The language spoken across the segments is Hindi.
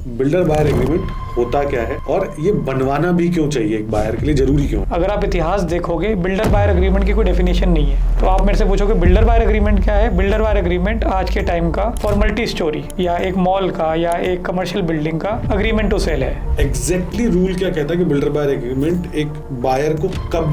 बिल्डर बायर एग्रीमेंट होता क्या है और ये बनवाना भी क्यों चाहिए एक बायर के लिए, जरूरी क्यों? अगर आप इतिहास देखोगे, बिल्डर बायर एग्रीमेंट की कोई डेफिनेशन नहीं है। तो आप मेरे से पूछोगे बिल्डर बायर एग्रीमेंट क्या है? बिल्डर बायर एग्रीमेंट आज के टाइम का फॉर्मेलिटी स्टोरी या एक मॉल का या एक कमर्शियल बिल्डिंग का अग्रीमेंट टू सेल है। एग्जैक्टली रूल क्या कहता है कि बिल्डर बायर एग्रीमेंट एक बायर को कब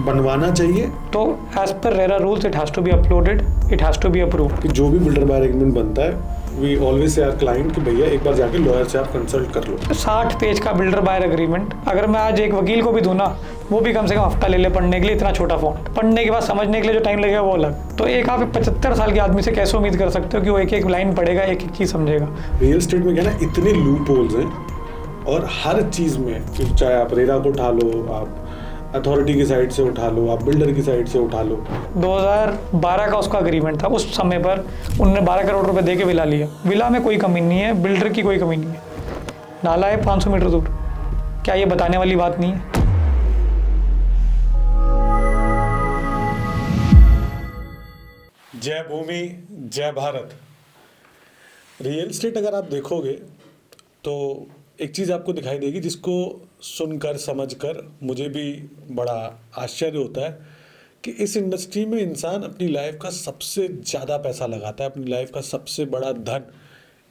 बनवाना चाहिए? तो as per RERA rules it has to be uploaded, it has to be approved. कि जो भी बिल्डर बायर एग्रीमेंट बनता है, we always say our client कि भैया एक बार जाके लॉयर से आप कंसल्ट कर लो। 60 पेज का बिल्डर बायर एग्रीमेंट अगर मैं आज एक वकील को भी दूं ना, वो भी कम से कम हफ्ता ले पढ़ने के लिए। इतना छोटा फॉन्ट पढ़ने के बाद समझने के लिए जो टाइम लगेगा वो अलग। तो एक आप 75 साल के आदमी से कैसे उम्मीद कर सकते हो कि वो एक एक लाइन पढ़ेगा, एक एक चीज समझेगा? रियल एस्टेट में क्या ना, इतने लूप होल्स हैं और हर चीज में, चाहे आप रेरा को उठा लो, आप अथॉरिटी की साइड से उठा लो, आप बिल्डर की साइड से उठा लो। 2012 का उसका अग्रीमेंट था। उस समय पर उन्होंने 12 करोड़ रुपए दे के विला लिया। विला में कोई कमी नहीं है, बिल्डर की कोई कमी नहीं है। नाला है 500 मीटर दूर, क्या ये बताने वाली बात नहीं है? जय भूमि जय भारत। रियल एस्टेट अगर आप देखोगे तो एक चीज़ आपको दिखाई देगी जिसको सुनकर समझकर मुझे भी बड़ा आश्चर्य होता है कि इस इंडस्ट्री में इंसान अपनी लाइफ का सबसे ज़्यादा पैसा लगाता है, अपनी लाइफ का सबसे बड़ा धन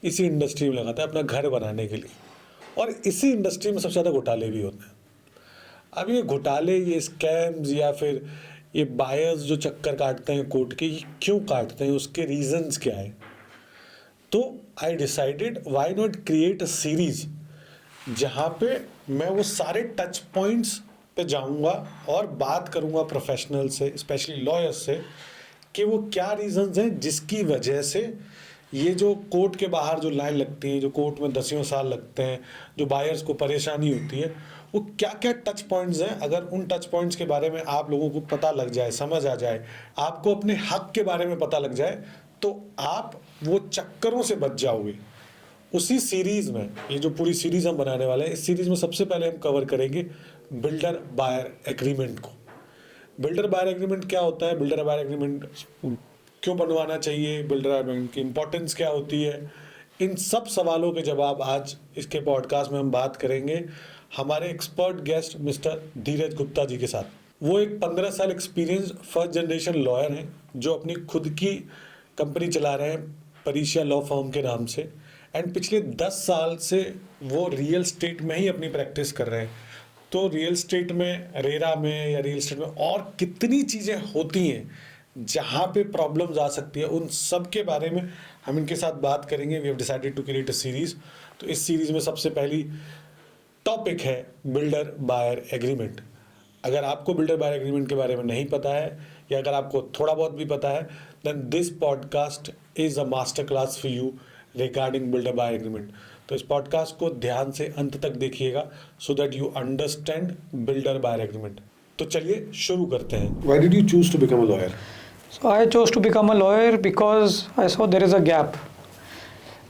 इसी इंडस्ट्री में लगाता है अपना घर बनाने के लिए। और इसी इंडस्ट्री में सबसे ज़्यादा घोटाले भी होते हैं। अब ये घोटाले, ये स्कैम्स या फिर ये बायर्स जो चक्कर काटते हैं कोर्ट के, ये क्यों काटते हैं, उसके रीजंस क्या है? तो I decided why not create a series जहाँ पे मैं वो सारे टच पॉइंट्स पे जाऊँगा और बात करूँगा प्रोफेशनल से, स्पेशली लॉयर्स से, कि वो क्या रीजंस हैं जिसकी वजह से ये जो कोर्ट के बाहर जो लाइन लगती है, जो कोर्ट में 10 साल लगते हैं, जो बायर्स को परेशानी होती है, वो क्या क्या टच पॉइंट्स हैं। अगर उन टच पॉइंट्स के बारे में आप लोगों को पता लग जाए, समझ आ जाए, आपको अपने हक के बारे में पता लग जाए, तो आप वो चक्करों से बच जाओगे। उसी सीरीज में, ये जो पूरी सीरीज हम बनाने वाले हैं, इस सीरीज में सबसे पहले हम कवर करेंगे बिल्डर बायर एग्रीमेंट को। बिल्डर बायर एग्रीमेंट क्या होता है, बिल्डर बायर एग्रीमेंट क्यों बनवाना चाहिए, बिल्डर बायर एग्रीमेंट की इंपॉर्टेंस क्या होती है, इन सब सवालों के जवाब आज इसके पॉडकास्ट में हम बात करेंगे हमारे एक्सपर्ट गेस्ट मिस्टर धीरज गुप्ता जी के साथ। वो एक 15 साल एक्सपीरियंस फर्स्ट जनरेशन लॉयर हैं जो अपनी खुद की कंपनी चला रहे हैं परीक्षा लॉ फर्म के नाम से, एंड पिछले 10 साल से वो रियल स्टेट में ही अपनी प्रैक्टिस कर रहे हैं। तो रियल स्टेट में, रेरा में या रियल स्टेट में और कितनी चीज़ें होती हैं जहाँ पे प्रॉब्लम्स आ सकती है, उन सब के बारे में हम इनके साथ बात करेंगे। We have decided to create a series. तो इस सीरीज में सबसे पहली टॉपिक है बिल्डर बायर एग्रीमेंट। अगर आपको बिल्डर बायर एग्रीमेंट के बारे में नहीं पता है या अगर आपको थोड़ा बहुत भी पता है, then this podcast is a master class for you regarding builder buyer agreement. तो इस पॉडकास्ट को ध्यान से अंत तक देखिएगा so that you understand builder buyer agreement. तो चलिए शुरू करते हैं। Why did you choose to become a lawyer? So I chose to become a lawyer because I saw there is a gap.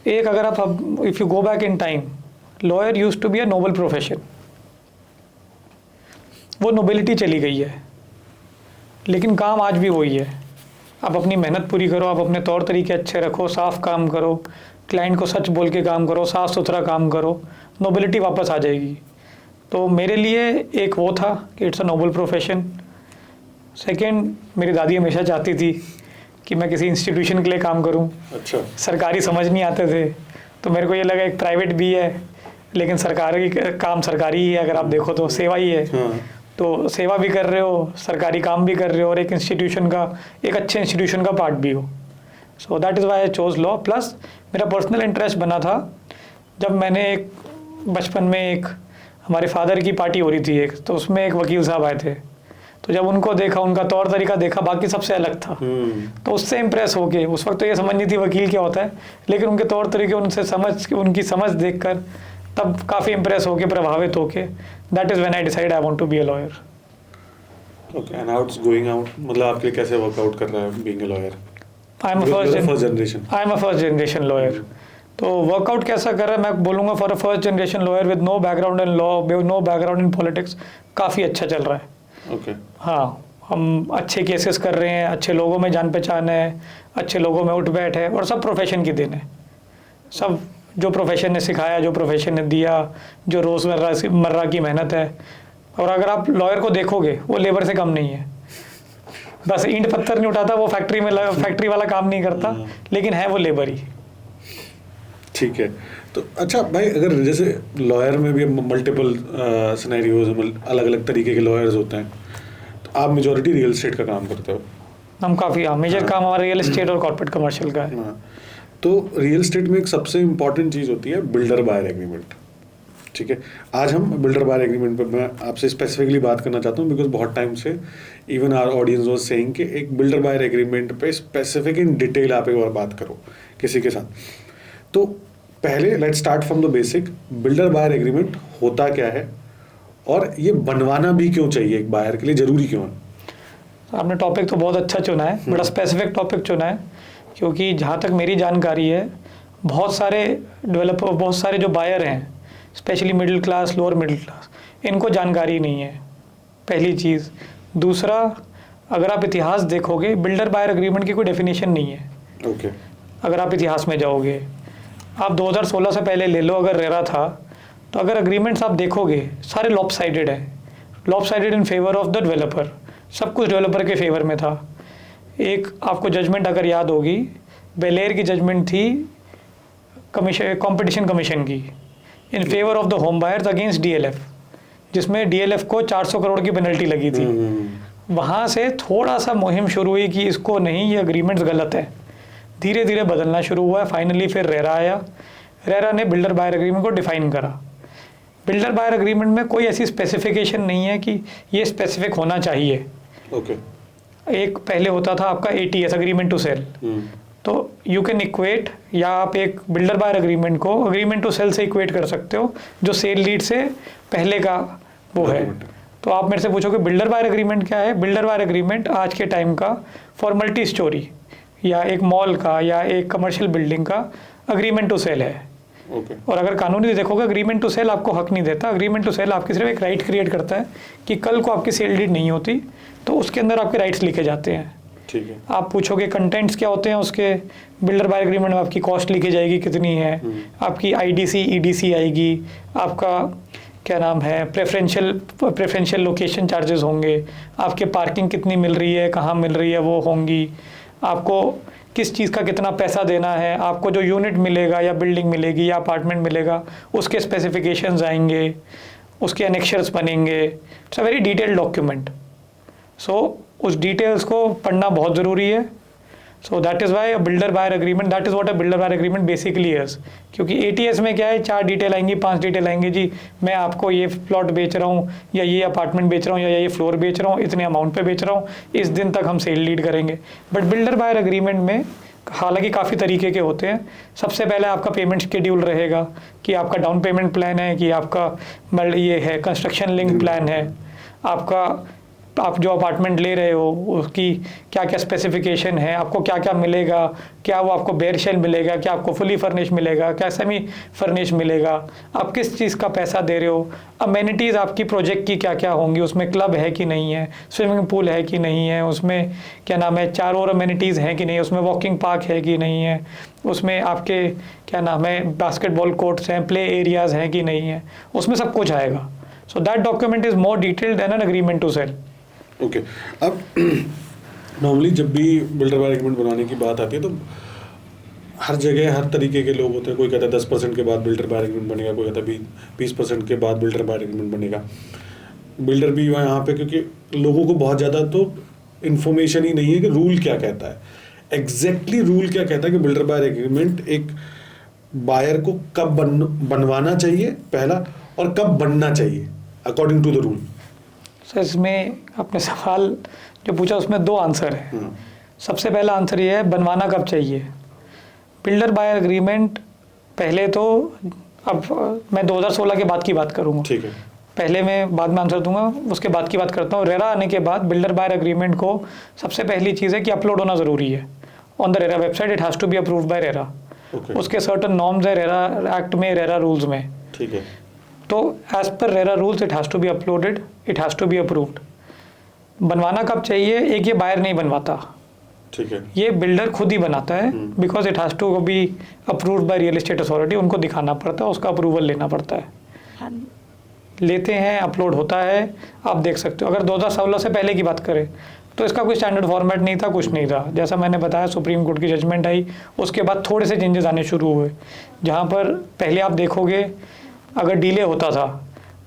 एक अगर आप if you go back in time, lawyer used to be a noble profession. वो नोबिलिटी चली गई है, लेकिन काम आज भी वही है। आप अपनी मेहनत पूरी करो, आप अपने तौर तरीके अच्छे रखो, साफ काम करो, क्लाइंट को सच बोल के काम करो, साफ सुथरा काम करो, नोबिलिटी वापस आ जाएगी। तो मेरे लिए एक वो था कि it's a noble profession. Second, मेरी दादी हमेशा चाहती थी कि मैं किसी इंस्टीट्यूशन के लिए काम करूं। अच्छा। सरकारी समझ नहीं आते थे, तो मेरे को ये लगा एक प्राइवेट भी है लेकिन सरकारी काम सरकारी ही है, अगर आप देखो तो सेवा ही है। हाँ। तो सेवा भी कर रहे हो, सरकारी काम भी कर रहे हो और एक इंस्टीट्यूशन का, एक अच्छे इंस्टीट्यूशन का पार्ट भी हो। सो that is Y I chose law. Plus मेरा पर्सनल इंटरेस्ट बना था जब मैंने एक बचपन में एक हमारे फादर की पार्टी हो रही थी एक, तो उसमें एक वकील साहब आए थे। तो जब उनको देखा, उनका तौर तरीका देखा, बाकी सबसे अलग था। तो उससे इम्प्रेस होके, उस वक्त तो ये समझ नहीं थी वकील क्या होता है, लेकिन उनके तौर तरीके, उनकी समझ देखकर तब काफ़ी इम्प्रेस होके, प्रभावित होके, that is when I decide I want to be a lawyer. Okay, and how it's going out, मतलब आपके लिए कैसे वर्कआउट कर रहा है being a lawyer? I am a first generation lawyer. तो वर्कआउट कैसा कर रहा है, मैं बोलूँगा for a first generation lawyer with no background in law, no background in politics, काफ़ी अच्छा चल रहा है। ओके। हाँ, हम अच्छे केसेस कर रहे हैं, अच्छे लोगों में जान पहचान है, अच्छे लोगों में उठ बैठ है, और सब प्रोफेशन की देन है। सब जो प्रोफेशन ने सिखाया, जो प्रोफेशन ने दिया, जो रोज़मर्रा की मेहनत है। और अगर आप लॉयर को देखोगे वो लेबर से कम नहीं है, बस ईंट पत्थर नहीं उठाता, वो फैक्ट्री वाला काम नहीं करता, लेकिन है वो लेबर ही। ठीक है। तो अच्छा भाई, अगर जैसे लॉयर में भी मल्टीपल सिनेरियोज, अलग अलग तरीके के लॉयर्स होते हैं, तो आप मेजॉरिटी रियल एस्टेट का काम करते हो। हम काफ़ी मेजर काम हमारा रियल एस्टेट और कॉर्पोरेट कमर्शियल का है। तो रियल एस्टेट में एक सबसे इम्पॉर्टेंट चीज़ होती है बिल्डर बायर एग्रीमेंट। ठीक है, आज हम बिल्डर बायर एग्रीमेंट पे मैं आपसे स्पेसिफिकली बात करना चाहता हूँ, बिकॉज बहुत टाइम से even our audience was saying कि एक बिल्डर बायर एग्रीमेंट पे स्पेसिफिक इन डिटेल आप एक बार बात करो किसी के साथ। तो पहले let's start from the basic, builder buyer agreement होता क्या है और ये बनवाना भी क्यों चाहिए, एक बायर के लिए ज़रूरी क्यों है? आपने टॉपिक तो बहुत अच्छा चुना है, बड़ा स्पेसिफिक टॉपिक चुना है, क्योंकि जहाँ तक मेरी जानकारी है बहुत सारे डेवलपर, बहुत सारे जो बायर हैं, specially middle class, lower middle class, इनको जानकारी नहीं है, पहली चीज़। दूसरा, अगर आप इतिहास देखोगे, बिल्डर बायर एग्रीमेंट की कोई डेफिनेशन नहीं है। ओके। अगर आप इतिहास में जाओगे, आप 2016 से पहले ले लो, अगर रेरा था, तो अगर एग्रीमेंट्स आप देखोगे सारे लॉपसाइडेड हैं, lopsided in favour of the developer, सब कुछ डेवलपर के फेवर में था। एक आपको जजमेंट अगर याद होगी, बेलेर की जजमेंट थी कंपटीशन कमीशन की in favour of the home buyers against DLF, जिसमें डीएलएफ को 400 करोड़ की पेनल्टी लगी थी। वहाँ से थोड़ा सा मुहिम शुरू हुई कि इसको नहीं, ये एग्रीमेंट्स गलत है, धीरे धीरे बदलना शुरू हुआ है। फाइनली फिर रेरा आया, रेरा ने बिल्डर बायर एग्रीमेंट को डिफाइन करा। बिल्डर बायर एग्रीमेंट में कोई ऐसी स्पेसिफिकेशन नहीं है कि ये स्पेसिफिक होना चाहिए। ओके। एक पहले होता था आपका एटीएस, एग्रीमेंट टू सेल, तो यू कैन इक्वेट, या आप एक बिल्डर बायर एग्रीमेंट को एग्रीमेंट टू सेल से इक्वेट कर सकते हो, जो सेल लीड से पहले का वो है। तो आप मेरे से पूछोगे बिल्डर बायर एग्रीमेंट क्या है? बिल्डर बायर एग्रीमेंट आज के टाइम का फॉर मल्टी स्टोरी या एक मॉल का या एक कमर्शियल बिल्डिंग का एग्रीमेंट टू सेल है। Okay. और अगर कानूनी देखोगे, एग्रीमेंट टू सेल आपको हक नहीं देता। एग्रीमेंट टू सेल आपकी सिर्फ एक राइट क्रिएट करता है कि कल को आपकी सेल डीड नहीं होती तो उसके अंदर आपके राइट्स लिखे जाते हैं। ठीक है। आप पूछोगे कंटेंट्स क्या होते हैं उसके, बिल्डर बायर एग्रीमेंट में आपकी कॉस्ट लिखी जाएगी कितनी है, आपकी आईडीसी ईडीसी आएगी, आपका क्या नाम है प्रेफरेंशियल लोकेशन चार्जेस होंगे, आपके पार्किंग कितनी मिल रही है, कहाँ मिल रही है वो होंगी, आपको किस चीज़ का कितना पैसा देना है, आपको जो यूनिट मिलेगा या बिल्डिंग मिलेगी या अपार्टमेंट मिलेगा उसके स्पेसिफिकेशंस आएंगे, उसके एनेक्शर्स बनेंगे। It's a very detailed document. So उस डिटेल्स को पढ़ना बहुत ज़रूरी है। So that is why a builder buyer agreement, that is what a builder buyer agreement basically is. क्योंकि एटीएस में क्या है, 4 डिटेल आएंगी, 5 डिटेल आएंगी, जी मैं आपको ये प्लॉट बेच रहा हूँ या ये अपार्टमेंट बेच रहा हूँ या ये फ्लोर बेच रहा हूँ, इतने अमाउंट पे बेच रहा हूँ, इस दिन तक हम सेल लीड करेंगे। बट बिल्डर बायर एग्रीमेंट में हालांकि काफ़ी तरीके के होते हैं। सबसे पहले आपका पेमेंट शेड्यूल रहेगा कि आपका डाउन पेमेंट प्लान है, कि आपका ये है कंस्ट्रक्शन लिंक प्लान है, आपका आप जो अपार्टमेंट ले रहे हो उसकी क्या क्या स्पेसिफिकेशन है, आपको क्या क्या मिलेगा, क्या वो आपको बेयर शेल मिलेगा, क्या आपको फुली फर्निश मिलेगा, क्या सेमी फर्निश मिलेगा, आप किस चीज़ का पैसा दे रहे हो, अमेनिटीज़ आपकी प्रोजेक्ट की क्या क्या होंगी, उसमें क्लब है कि नहीं है, स्विमिंग पूल है कि नहीं है, उसमें क्या नाम है 4 और अमेनिटीज़ हैं कि नहीं, उसमें वॉकिंग पार्क है कि नहीं है, उसमें आपके क्या नाम है बास्केटबॉल कोर्ट्स हैं, प्ले एरियाज़ हैं कि नहीं है, उसमें सब कुछ आएगा। So that document is more detailed than an agreement to sell. Okay. अब नॉर्मली जब भी बिल्डर बायर एग्रीमेंट बनाने की बात आती है तो हर जगह हर तरीके के लोग होते हैं। कोई कहता है 10% के बाद बिल्डर बायर एग्रीमेंट बनेगा, कोई कहता है 20% के बाद बिल्डर बायर एग्रीमेंट बनेगा। बिल्डर भी यहाँ पे, क्योंकि लोगों को बहुत ज़्यादा तो इन्फॉर्मेशन ही नहीं है कि रूल क्या कहता है, एग्जैक्टली रूल क्या कहता है कि बिल्डर बायर एग्रीमेंट एक बायर को कब बनवाना चाहिए पहला, और कब बनना चाहिए according to the rule. Sir इसमें आपने सवाल जो पूछा उसमें 2 आंसर है। सबसे पहला आंसर ये है बनवाना कब चाहिए। बिल्डर बायर एग्रीमेंट पहले तो, अब मैं 2016 के बाद की बात करूँगा, ठीक है, पहले मैं बाद में आंसर दूंगा, उसके बाद की बात करता हूँ। रेरा आने के बाद बिल्डर बायर एग्रीमेंट को सबसे पहली चीज़ है कि अपलोड होना ज़रूरी है on the RERA website. It has to be approved by RERA. उसके सर्टन नॉर्म्स है रेरा एक्ट में, रेरा रूल्स में, ठीक है। तो as per RERA rules it has to be uploaded, it has to be approved. बनवाना कब चाहिए? एक ये बायर नहीं बनवाता, ठीक है। ये बिल्डर खुद ही बनाता है, because it has to be approved by real estate authority. उनको दिखाना पड़ता है, उसका अप्रूवल लेना पड़ता है। लेते हैं, अपलोड होता है, आप देख सकते हो। अगर 2016 से पहले की बात करें तो इसका कोई स्टैंडर्ड फॉर्मेट नहीं था, कुछ नहीं था। जैसा मैंने बताया, सुप्रीम कोर्ट की जजमेंट आई, उसके बाद थोड़े से चेंजेस आने शुरू हुए, जहाँ पर पहले आप देखोगे अगर डिले होता था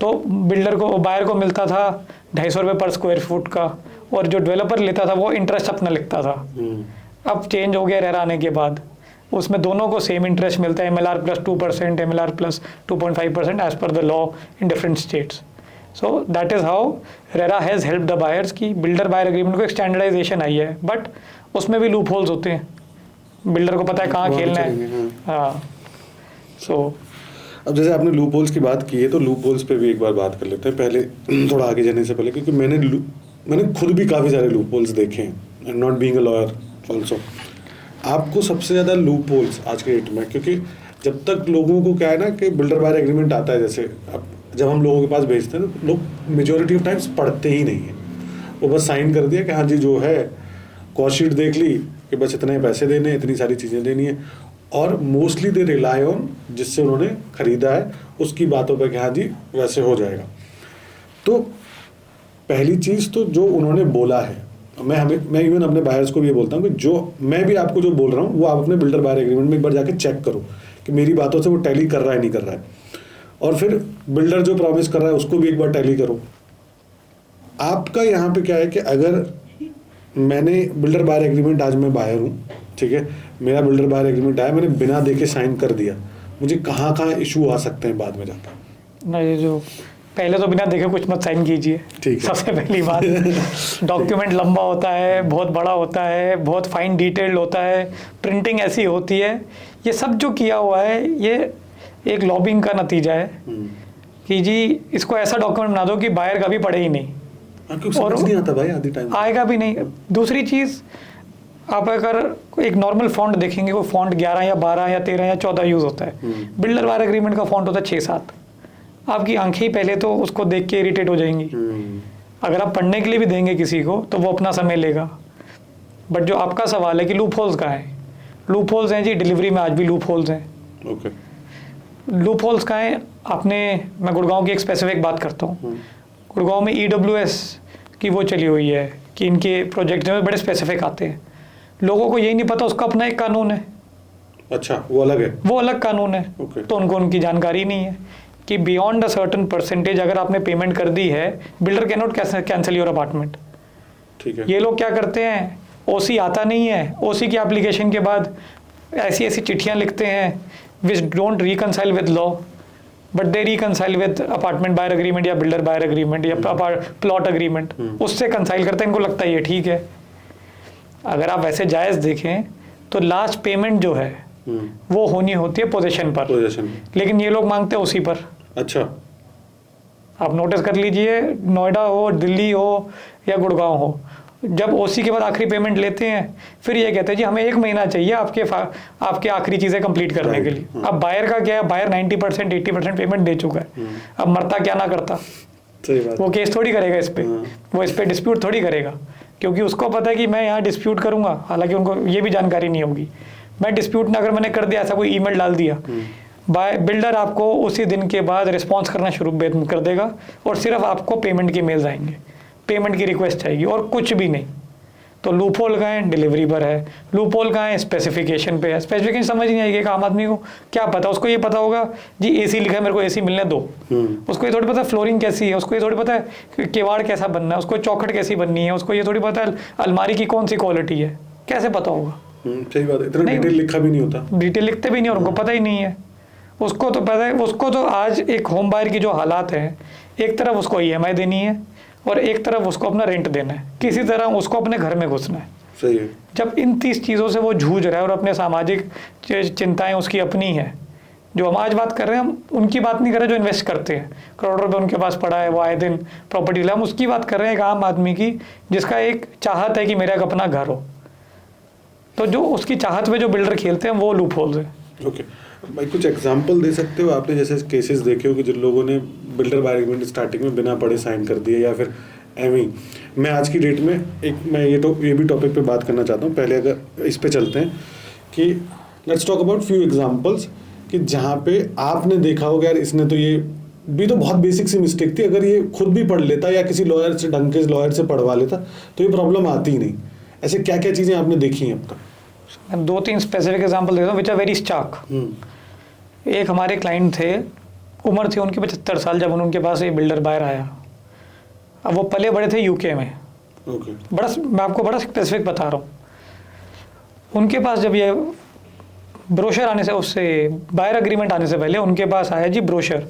तो बिल्डर को, बायर को मिलता था 250 रुपये पर स्क्वायर फुट का, और जो डेवलपर लेता था वो इंटरेस्ट अपना लिखता था। अब चेंज हो गया रेरा आने के बाद, उसमें दोनों को सेम इंटरेस्ट मिलता है, MLR plus 2%, MLR plus 2.5% as per the law in different states. So that is how RERA has help the buyers की बिल्डर बायर एग्रीमेंट को एक स्टैंडर्डाइजेशन आई है, बट उसमें भी लूप होल्स होते हैं, बिल्डर को पता है कहाँ खेलना है। हाँ, सो अब जैसे आपने लूप होल्स की बात की है, तो लूप होल्स पे भी एक बार बात कर लेते हैं, पहले थोड़ा आगे जाने से पहले, क्योंकि मैंने खुद भी काफ़ी सारे लूप होल्स देखे हैं, and not being a lawyer also. आपको सबसे ज़्यादा लूप होल्स आज के डेट में, क्योंकि जब तक लोगों को क्या है ना कि बिल्डर बायर एग्रीमेंट आता है, जैसे अब जब हम लोगों के पास भेजते हैं ना, लोग मेजोरिटी ऑफ टाइम्स पढ़ते ही नहीं है, वो बस साइन कर दिया कि हाँ जी जो है, कॉस्ट शीट देख ली कि बस इतने पैसे देने, इतनी सारी चीज़ें देनी है, और मोस्टली दे रिलाई ऑन जिससे उन्होंने ख़रीदा है उसकी बातों पर कि हाँ जी वैसे हो जाएगा। तो पहली चीज़ तो जो उन्होंने बोला है, मैं इवन अपने बायर्स को भी ये बोलता हूँ कि जो मैं भी आपको जो बोल रहा हूँ वो आप अपने बिल्डर बायर एग्रीमेंट में एक बार जाके चेक करो कि मेरी बातों से वो टैली कर रहा है नहीं कर रहा है, और फिर बिल्डर जो प्रॉमिस कर रहा है उसको भी एक बार टैली करो। आपका यहाँ पे क्या है कि अगर मैंने बिल्डर बायर एग्रीमेंट, आज मैं बायर हूँ, ठीक है, मेरा बिल्डर बायर एग्रीमेंट आया, मैंने बिना देखे साइन कर दिया, मुझे कहाँ इशू आ सकते हैं बाद में जाकर? नहीं, जो पहले तो बिना देखे कुछ मत साइन कीजिए, ठीक है। सबसे पहली बात। डॉक्यूमेंट लंबा होता है, बहुत बड़ा होता है, बहुत फाइन डिटेल्ड होता है, प्रिंटिंग ऐसी होती है, ये सब जो किया हुआ है ये एक लॉबिंग का नतीजा है कि जी इसको ऐसा डॉक्यूमेंट बना दो कि बायर का भी पड़े ही नहीं, और नहीं आता भाई आधी टाइम आएगा भी नहीं। दूसरी चीज़, आप अगर एक नॉर्मल फॉन्ट देखेंगे, वो फॉन्ट 11 या 12 या 13 या 14 यूज़ होता है। बिल्डर बायर एग्रीमेंट का फॉन्ट होता है 6-7। आपकी आंखें ही पहले तो उसको देख के इरिटेट हो जाएंगी। अगर आप पढ़ने के लिए भी देंगे किसी को तो वो अपना समय लेगा। बट जो आपका सवाल है कि लूप होल्स कहाँ हैं, लूप होल्स हैं जी डिलीवरी में, आज भी लूप होल्स हैं। ओके, लूप होल्स कहाँ हैं? मैं गुड़गांव की एक स्पेसिफिक बात करता हूँ। गुड़गांव में EWS की वो चली हुई है कि इनके प्रोजेक्ट जो है बड़े स्पेसिफिक आते हैं, लोगों को यही नहीं पता उसका अपना एक कानून है। अच्छा, वो अलग है, वो अलग कानून है। Okay. तो उनको उनकी जानकारी नहीं है कि बियॉन्ड अ सर्टन परसेंटेज अगर आपने पेमेंट कर दी है, builder can not cancel your apartment. ठीक है। ये लोग क्या करते हैं, OC आता नहीं है, OC की एप्लीकेशन के बाद ऐसी ऐसी चिट्ठियाँ लिखते हैं which don't reconcile with law, but they reconcile with apartment buyer agreement या बिल्डर बायर एग्रीमेंट या प्लॉट एग्रीमेंट, उससे कंसाइल करते हैं, इनको लगता है ये ठीक है। अगर आप वैसे जायज़ देखें तो लास्ट पेमेंट जो है वो होनी होती है पोजीशन पर, लेकिन ये लोग मांगते हैं उसी पर। अच्छा, आप नोटिस कर लीजिए, नोएडा हो, दिल्ली हो या गुड़गांव हो, जब OC के बाद आखिरी पेमेंट लेते हैं फिर ये कहते हैं जी हमें 1 महीना चाहिए आपके आखिरी चीज़ें कंप्लीट करने के लिए। अब बायर का क्या है, बायर 90% 80% पेमेंट दे चुका है, अब मरता क्या ना करता। सही बात। वो केस थोड़ी करेगा इस पे, वो इस पे डिस्प्यूट थोड़ी करेगा, क्योंकि उसको पता है कि मैं यहाँ डिस्प्यूट करूंगा, हालांकि उनको ये भी जानकारी नहीं होगी। मैं डिस्प्यूट ना, अगर मैंने कर दिया, ऐसा कोई ईमेल डाल दिया, बिल्डर आपको उसी दिन के बाद रिस्पॉन्स करना शुरू कर देगा और सिर्फ आपको पेमेंट के मेल्स आएंगे, पेमेंट की रिक्वेस्ट आएगी और कुछ भी नहीं। तो लूप होल कहाँ है, डिलीवरी पर है। लूप होल कहाँ है, स्पेसिफिकेशन पे है। स्पेसिफिकेशन समझ नहीं आएगी, एक आम आदमी को क्या पता, उसको ये पता होगा जी AC लिखा है, मेरे को AC मिलने दो। उसको ये थोड़ी पता फ्लोरिंग कैसी है, उसको ये थोड़ी पता है किवाड़ कैसा बनना है, उसको चौखट कैसी बननी है, उसको ये थोड़ी पता है अलमारी की कौन सी क्वालिटी है, कैसे पता होगा? सही बात है, इतना डिटेल लिखा भी नहीं होता, डिटेल लिखते भी नहीं और उनको पता ही नहीं है। उसको तो पता है, उसको तो आज एक होम बायर की जो हालात है, एक तरफ उसको EMI देनी है और एक तरफ उसको अपना रेंट देना है, किसी तरह उसको अपने घर में घुसना है। सही है। जब इन 30 चीज़ों से वो जूझ रहा है और अपने सामाजिक चिंताएं उसकी अपनी है, जो हम आज बात कर रहे हैं, हम उनकी बात नहीं कर रहे जो इन्वेस्ट करते हैं, करोड़ों रुपए उनके पास पड़ा है, वो आए दिन प्रॉपर्टी ले, हम उसकी बात कर रहे हैं, एक आम आदमी की जिसका एक चाहत है कि मेरा एक अपना घर हो। तो जो उसकी चाहत में जो बिल्डर खेलते हैं वो लूप होल्स है। ओके भाई, कुछ एग्जांपल दे सकते हो आपने, जैसे केसेस देखे हो कि जिन लोगों ने बिल्डर बायर एग्रीमेंट स्टार्टिंग में बिना पढ़े साइन कर दिए, या फिर एवं ही मैं आज की डेट में मैं ये भी टॉपिक पे बात करना चाहता हूँ। पहले अगर इस पे चलते हैं कि let's talk about few examples कि जहाँ पे आपने देखा होगा यार इसने तो ये भी तो बहुत बेसिक सी मिस्टेक थी, अगर ये खुद भी पढ़ लेता या किसी लॉयर से ढंग के लॉयर से पढ़वा लेता तो ये प्रॉब्लम आती ही नहीं। ऐसे क्या क्या चीज़ें आपने देखी हैं अब तक? मैं 2-3 स्पेसिफिक एग्जांपल देता हूँ विच आर वेरी स्टार्क। एक हमारे क्लाइंट थे, उम्र थी उनकी 75 साल जब उनके पास ये बिल्डर बायर आया। अब वो पले बड़े थे यूके में। ओके। मैं आपको बड़ा स्पेसिफिक बता रहा हूँ। उनके पास जब ये ब्रोशर आने से, उससे बायर एग्रीमेंट आने से पहले उनके पास आया जी ब्रोशर।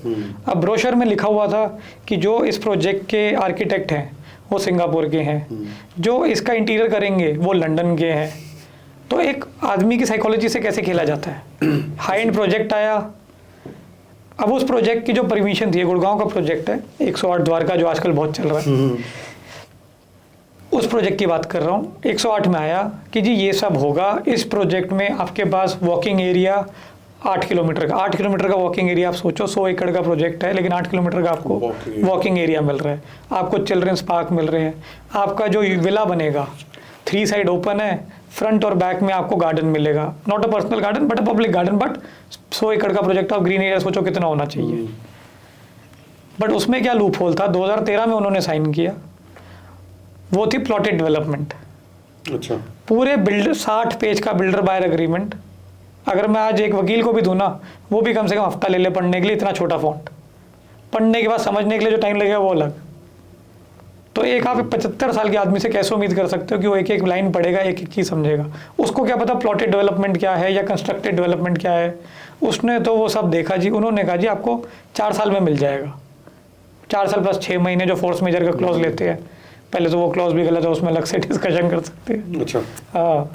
अब ब्रोशर में लिखा हुआ था कि जो इस प्रोजेक्ट के आर्किटेक्ट हैं वो सिंगापुर के हैं, जो इसका इंटीरियर करेंगे वो लंदन के हैं। तो एक आदमी की साइकोलॉजी से कैसे खेला जाता है। हाई एंड प्रोजेक्ट आया। अब उस प्रोजेक्ट की जो परमिशन थी, गुड़गांव का प्रोजेक्ट है 108 द्वारका जो आजकल बहुत चल रहा है, उस प्रोजेक्ट की बात कर रहा हूँ। 108 में आया कि जी ये सब होगा, इस प्रोजेक्ट में आपके पास वॉकिंग एरिया 8 किलोमीटर का, 8 किलोमीटर का वॉकिंग एरिया। आप सोचो 100 एकड़ का प्रोजेक्ट है लेकिन 8 किलोमीटर का आपको वॉकिंग एरिया मिल रहा है, आपको चिल्ड्रंस पार्क मिल रहे हैं, आपका जो विला बनेगा 3 साइड ओपन है, फ्रंट और बैक में आपको गार्डन मिलेगा, not a personal garden but a public garden. But 100 एकड़ का प्रोजेक्ट ऑफ ग्रीन एरिया, सोचो कितना होना चाहिए। बट उसमें क्या लूप होल था, 2013 में उन्होंने साइन किया, वो थी प्लॉटेड डेवलपमेंट। अच्छा। पूरे बिल्डर 60 पेज का बिल्डर बायर एग्रीमेंट। अगर मैं आज एक वकील को भी दूँ ना, वो भी कम से कम हफ्ता ले ले पढ़ने के लिए, इतना छोटा फॉन्ट। पढ़ने के बाद समझने के लिए जो टाइम लगेगा वो अलग। तो एक आप 75 साल के आदमी से कैसे उम्मीद कर सकते हो कि वो एक एक लाइन पढ़ेगा, एक एक चीज़ समझेगा। उसको क्या पता प्लॉटेड डेवलपमेंट क्या है या कंस्ट्रक्टेड डेवलपमेंट क्या है। उसने तो वो सब देखा जी। उन्होंने कहा जी आपको 4 साल में मिल जाएगा। 4 साल प्लस 6 महीने जो फोर्स मेजर का क्लॉज लेते हैं। पहले तो वो क्लॉज भी गलत है, उसमें अलग से डिस्कशन कर सकते हैं। अच्छा। हाँ,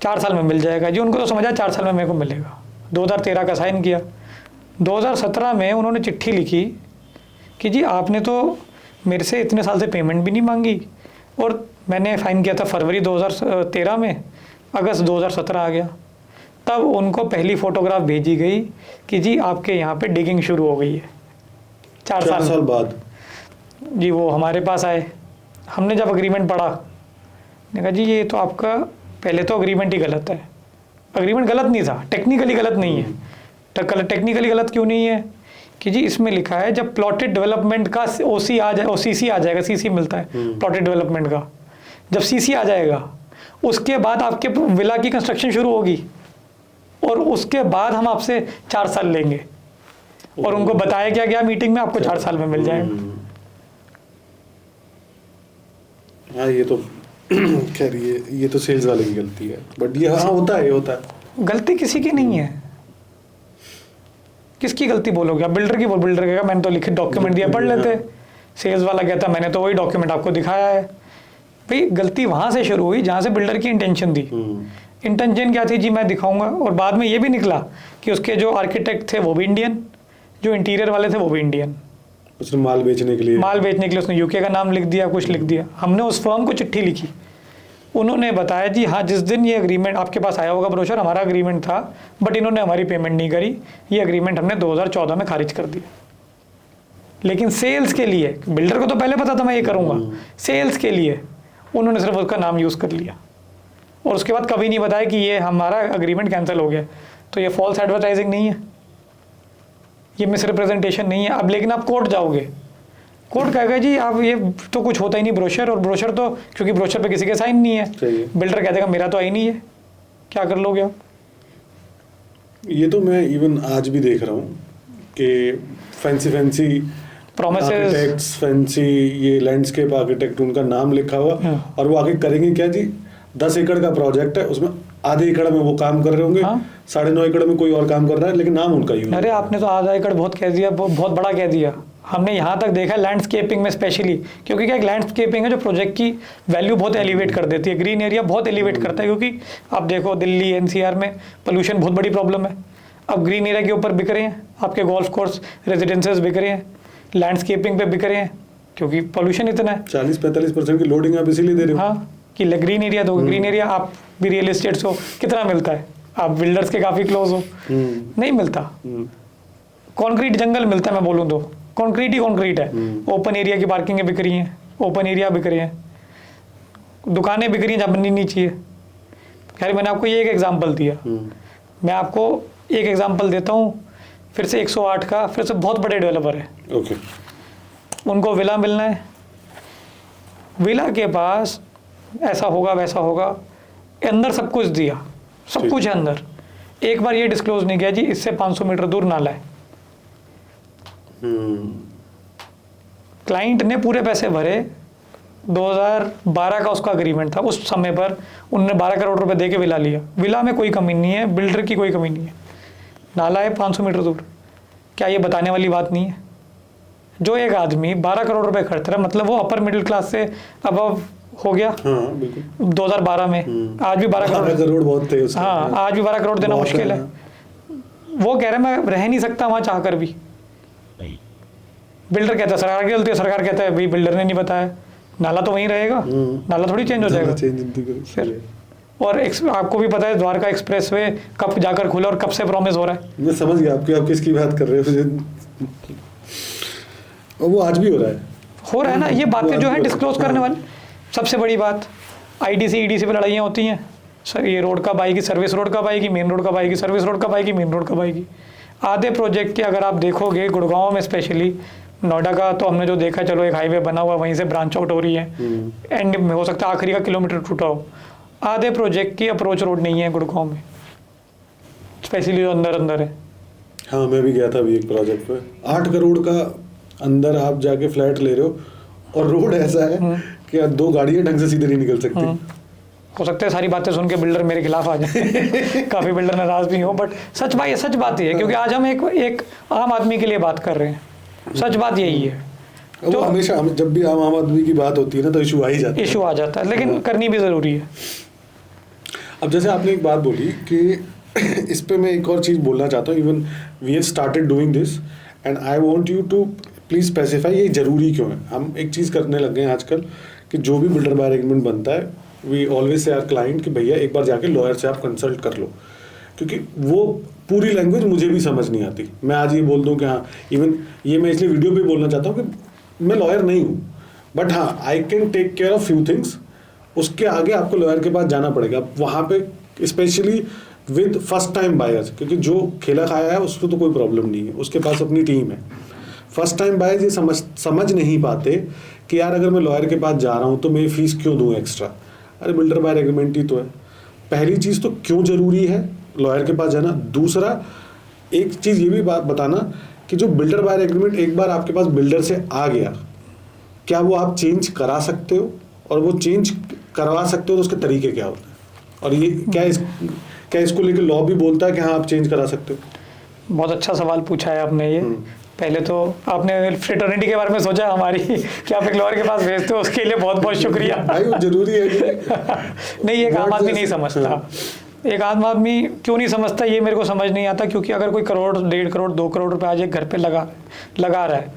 4 साल में मिल जाएगा जी। उनको तो समझा 4 साल में मेरे को मिलेगा। 2013 का साइन किया। 2017 में उन्होंने चिट्ठी लिखी कि जी आपने तो मेरे से इतने साल से पेमेंट भी नहीं मांगी, और मैंने फाइन किया था फरवरी 2013 में, अगस्त 2017 आ गया। तब उनको पहली फोटोग्राफ भेजी गई कि जी आपके यहाँ पे डिगिंग शुरू हो गई है। 4 साल बाद जी वो हमारे पास आए। हमने जब अग्रीमेंट पढ़ा, ने कहा जी ये तो आपका पहले तो अग्रीमेंट ही गलत है। अग्रीमेंट गलत नहीं था, टेक्निकली गलत नहीं है। टेक्निकली गलत क्यों नहीं है कि जी इसमें लिखा है जब प्लॉटेड डेवलपमेंट का ओसी आ जाए, ओसीसी आ जाएगा, सीसी मिलता है प्लॉटेड डेवलपमेंट का, जब सीसी आ जाएगा उसके बाद आपके विला की कंस्ट्रक्शन शुरू होगी, और उसके बाद हम आपसे 4 साल लेंगे। और उनको बताया क्या गया मीटिंग में, आपको 4 साल में मिल जाएगा। हाँ ये तो खैर ये तो सेल्स वाले की गलती है, बट ये हाँ होता है, ये होता है। गलती किसी की नहीं है। किसकी गलती बोलोगे आप? बिल्डर की बोल, बिल्डर कहेगा मैंने तो लिखित डॉक्यूमेंट दिया, पढ़ लेते। सेल्स वाला कहता मैंने तो वही डॉक्यूमेंट आपको दिखाया है। भाई गलती वहां से शुरू हुई जहां से बिल्डर की इंटेंशन थी। इंटेंशन क्या थी जी मैं दिखाऊंगा, और बाद में ये भी निकला कि उसके जो आर्किटेक्ट थे वो भी इंडियन, जो इंटीरियर वाले थे वो भी इंडियन। उसने माल बेचने के लिए उसने यूके का नाम लिख दिया, कुछ लिख दिया। हमने उस फर्म को चिट्ठी लिखी, उन्होंने बताया जी हाँ जिस दिन ये एग्रीमेंट आपके पास आया होगा ब्रोशर, हमारा एग्रीमेंट था, बट इन्होंने हमारी पेमेंट नहीं करी, ये एग्रीमेंट हमने 2014 में खारिज कर दिया। लेकिन सेल्स के लिए, बिल्डर को तो पहले पता था मैं ये करूँगा, सेल्स के लिए उन्होंने सिर्फ उसका नाम यूज़ कर लिया, और उसके बाद कभी नहीं बताया कि ये हमारा एग्रीमेंट कैंसिल हो गया। तो ये फॉल्स एडवर्टाइजिंग नहीं है, ये मिस रिप्रेजेंटेशन नहीं है। अब लेकिन आप कोर्ट जाओगे, कोर्ट कहेगा जी आप ये तो कुछ होता ही नहीं ब्रोशर, और ब्रोशर तो क्योंकि ब्रोशर पे किसी के साइन नहीं है, बिल्डर कह देगा मेरा तो आई नहीं है, क्या कर लोगे आप? ये तो मैं इवन आज भी देख रहा हूँ कि फैंसी प्रोमिसेस, फैंसी ये लैंडस्केप आर्किटेक्ट, उनका नाम लिखा हुआ, और वो आगे करेंगे क्या जी, 10 एकड़ का प्रोजेक्ट है, उसमें आधे एकड़ में वो काम कर रहे होंगे, 9.5 एकड़ में कोई और काम कर रहा है, लेकिन नाम उनका ही। अरे आपने तो आधा एकड़ बहुत कह दिया, बहुत बड़ा कह दिया। हमने यहाँ तक देखा है लैंडस्केपिंग में स्पेशली, क्योंकि क्या एक लैंडस्केपिंग है जो प्रोजेक्ट की वैल्यू बहुत एलिवेट कर देती है, ग्रीन एरिया बहुत एलिवेट करता है। क्योंकि आप देखो दिल्ली एनसीआर में पोल्यूशन बहुत बड़ी प्रॉब्लम है, अब ग्रीन एरिया के ऊपर बिक रहे हैं, आपके गोल्फ कोर्स रेजिडेंसेस बिक रहे हैं, लैंडस्केपिंग पे बिक रहे हैं, क्योंकि पोल्यूशन इतना है। 40-45% की लोडिंग आप इसीलिए दे रहे हो। हाँ कि ग्रीन एरिया दो, ग्रीन एरिया आप भी रियल एस्टेट हो, कितना मिलता है? आप बिल्डर्स के काफ़ी क्लोज हो, नहीं मिलता। कंक्रीट जंगल मिलता है, मैं बोलूँ तो कंक्रीट ही कंक्रीट है। ओपन एरिया की पार्किंगें बिक रही हैं, ओपन एरिया बिक रहे हैं, दुकानें बिक रही हैं जहाँ बननी नहीं चाहिए। खैर मैंने आपको ये एक एग्जांपल दिया, मैं आपको एक एग्जांपल देता हूँ फिर से 108 का, फिर से बहुत बड़े डेवलपर है, ओके, उनको विला मिलना है, विला के पास ऐसा होगा वैसा होगा, अंदर सब कुछ दिया, सब ठीक। कुछ है अंदर, एक बार ये डिस्क्लोज नहीं किया जी इससे 500 मीटर दूर नाला है। क्लाइंट ने पूरे पैसे भरे, 2012 का उसका अग्रीमेंट था, उस समय पर उन्होंने 12 करोड़ रुपए दे के विला लिया। विला में कोई कमी नहीं है, बिल्डर की कोई कमी नहीं है, नाला है 500 मीटर दूर। क्या ये बताने वाली बात नहीं है? जो एक आदमी 12 करोड़ रुपए खर्च रहा है, मतलब वो अपर मिडिल क्लास से अबव हो गया। हाँ बिल्कुल, 2012 में आज भी 12 12 करोड़, करोड़ बहुत थे उसके। हाँ आज भी 12 करोड़ देना बहुत मुश्किल है। वो कह रहे हैं मैं रह नहीं सकता वहाँ चाह कर भी। बिल्डर कहता है सरकार की गलती है, सरकार कहता है भाई बिल्डर ने नहीं बताया, नाला तो वहीं रहेगा, नाला थोड़ी चेंज हो जाएगा। फिर और आपको भी पता है द्वारका एक्सप्रेसवे कब जाकर खुला और कब से प्रॉमिस हो रहा है। मैं समझ गया आप किसकी बात कर रहे हो, और वो आज भी हो रहा है ना। ये बातें जो है डिस्क्लोज करने वाली। सबसे बड़ी बात, आईडीसी ईडीसी पे लड़ाइयाँ होती हैं, सर ये रोड कब आएगी, सर्विस रोड कब आएगी, मेन रोड कब आएगी, सर्विस रोड कब आएगी, मेन रोड कब आएगी। आधे प्रोजेक्ट के अगर आप देखोगे गुड़गांव में स्पेशली, नोएडा का तो हमने जो देखा, चलो एक हाईवे बना हुआ वहीं से ब्रांच आउट हो रही है, एंड में हो सकता है आखिरी का किलोमीटर टूटा हो। आधे प्रोजेक्ट की अप्रोच रोड नहीं है गुड़गांव में, स्पेशली जो अंदर अंदर है। हाँ मैं भी गया था अभी एक प्रोजेक्ट पे, 8 करोड़ का अंदर आप जाके फ्लैट ले रहे हो और रोड ऐसा है कि 2 गाड़ियां ढंग से सीधे नहीं निकल सकती। हो सकता है सारी बातें सुन के बिल्डर मेरे खिलाफ आ जाए काफ़ी बिल्डर नाराज भी हो, बट सच बात ही है, क्योंकि आज हम एक आम आदमी के लिए बात कर रहे हैं। सच बात यही है। वो हमेशा जब भी आम आदमी की बात होती है ना तो इशू आ जाता है, लेकिन करनी भी ज़रूरी है। अब जैसे आपने एक बात बोली कि इस पे मैं एक और चीज़ बोलना चाहता हूँ, even we have started doing this and I want you to please specify ये जरूरी क्यों है। हम एक चीज़ करने लग गए हैं आजकल कि जो भी बिल्डर बाय एग्रीमेंट बनता है, we always say our client कि भैया एक बार जाके लॉयर से आप कंसल्ट कर लो, क्योंकि वो पूरी लैंग्वेज मुझे भी समझ नहीं आती। मैं आज ये बोल दूं कि हाँ, इवन ये मैं इसलिए वीडियो पे बोलना चाहता हूँ कि मैं लॉयर नहीं हूँ, बट हाँ I can take care of few things. उसके आगे आपको लॉयर के पास जाना पड़ेगा वहाँ पे, specially with first time buyers, क्योंकि जो खेला खाया है उसको तो कोई प्रॉब्लम नहीं है, उसके पास अपनी टीम है। फर्स्ट टाइम बायर्स ये समझ नहीं पाते कि यार अगर मैं लॉयर के पास जा रहा हूँ तो मैं फीस क्यों दूँ एक्स्ट्रा। अरे बिल्डर बायर एग्रीमेंट ही तो है। पहली चीज़ तो क्यों ज़रूरी है लॉयर के पास जाना। दूसरा एक चीज़ ये भी बात बताना कि जो बिल्डर बायर एग्रीमेंट एक बार आपके पास बिल्डर से आ गया, क्या वो आप चेंज करा सकते हो, और वो चेंज करवा सकते हो तो उसके तरीके क्या होते हैं, और ये क्या इसको लेकर लॉ भी बोलता है कि हाँ आप चेंज करा सकते हो। बहुत अच्छा सवाल पूछा है आपने। ये पहले तो आपने फ्रेटर्निटी के बारे में सोचा हमारी कि आप एक लॉयर के पास भेजते हो, उसके लिए बहुत बहुत शुक्रिया भाई वो जरूरी है कि नहीं, एक आम आदमी नहीं समझता। एक आम आदमी क्यों नहीं समझता ये मेरे को समझ नहीं आता, क्योंकि अगर कोई करोड़ 1.5 करोड़ 2 करोड़ रुपए आज एक घर पे लगा रहा है,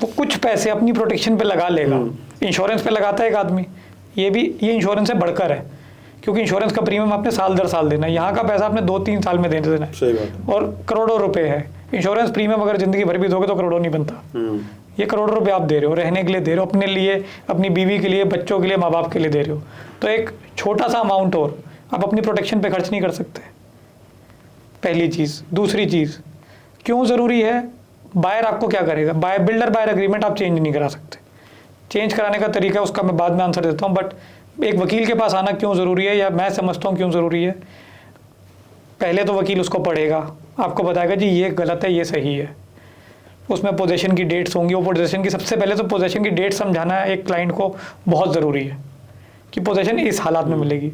वो कुछ पैसे अपनी प्रोटेक्शन पे लगा लेगा। इंश्योरेंस पे लगाता है एक आदमी, ये इंश्योरेंस से बढ़कर है, क्योंकि इंश्योरेंस का प्रीमियम आपने साल दर साल देना है, यहाँ का पैसा आपने 2-3 साल में देना है। सही बात। और करोड़ों रुपए है इंश्योरेंस प्रीमियम, अगर जिंदगी भर भी दोगे तो करोड़ों नहीं बनता। ये करोड़ों रुपए आप दे रहे हो, रहने के लिए दे रहे हो, अपने लिए, अपनी बीवी के लिए, बच्चों के लिए, माँ बाप के लिए दे रहे हो, तो एक छोटा सा अमाउंट और आप अपनी प्रोटेक्शन पे खर्च नहीं कर सकते, पहली चीज़। दूसरी चीज़, क्यों ज़रूरी है, बायर आपको क्या करेगा, बिल्डर बायर एग्रीमेंट आप चेंज नहीं करा सकते। चेंज कराने का तरीका उसका मैं बाद में आंसर देता हूँ, बट एक वकील के पास आना क्यों ज़रूरी है, या मैं समझता हूँ क्यों ज़रूरी है। पहले तो वकील उसको पढ़ेगा, आपको बताएगा जी ये गलत है, ये सही है। उसमें पोजेशन की डेट्स होंगी, वो पोजेशन की, सबसे पहले तो पोजेशन की डेट समझाना एक क्लाइंट को बहुत ज़रूरी है कि पोजेशन इस हालात में मिलेगी।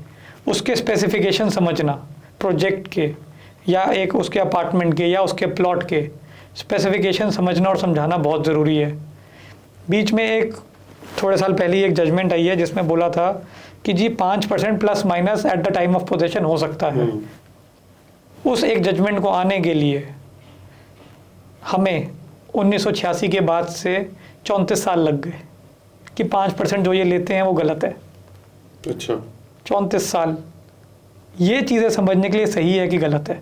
उसके स्पेसिफिकेशन समझना, प्रोजेक्ट के या एक उसके अपार्टमेंट के या उसके प्लॉट के स्पेसिफिकेशन समझना और समझाना बहुत ज़रूरी है। बीच में एक थोड़े साल पहले ही एक जजमेंट आई है जिसमें बोला था कि जी 5% plus minus at the time of possession हो सकता है। उस एक जजमेंट को आने के लिए हमें 1986 के बाद से 34 साल लग गए कि 5% जो ये लेते हैं वो गलत है। अच्छा, 34 साल ये चीज़ें समझने के लिए सही है कि गलत है।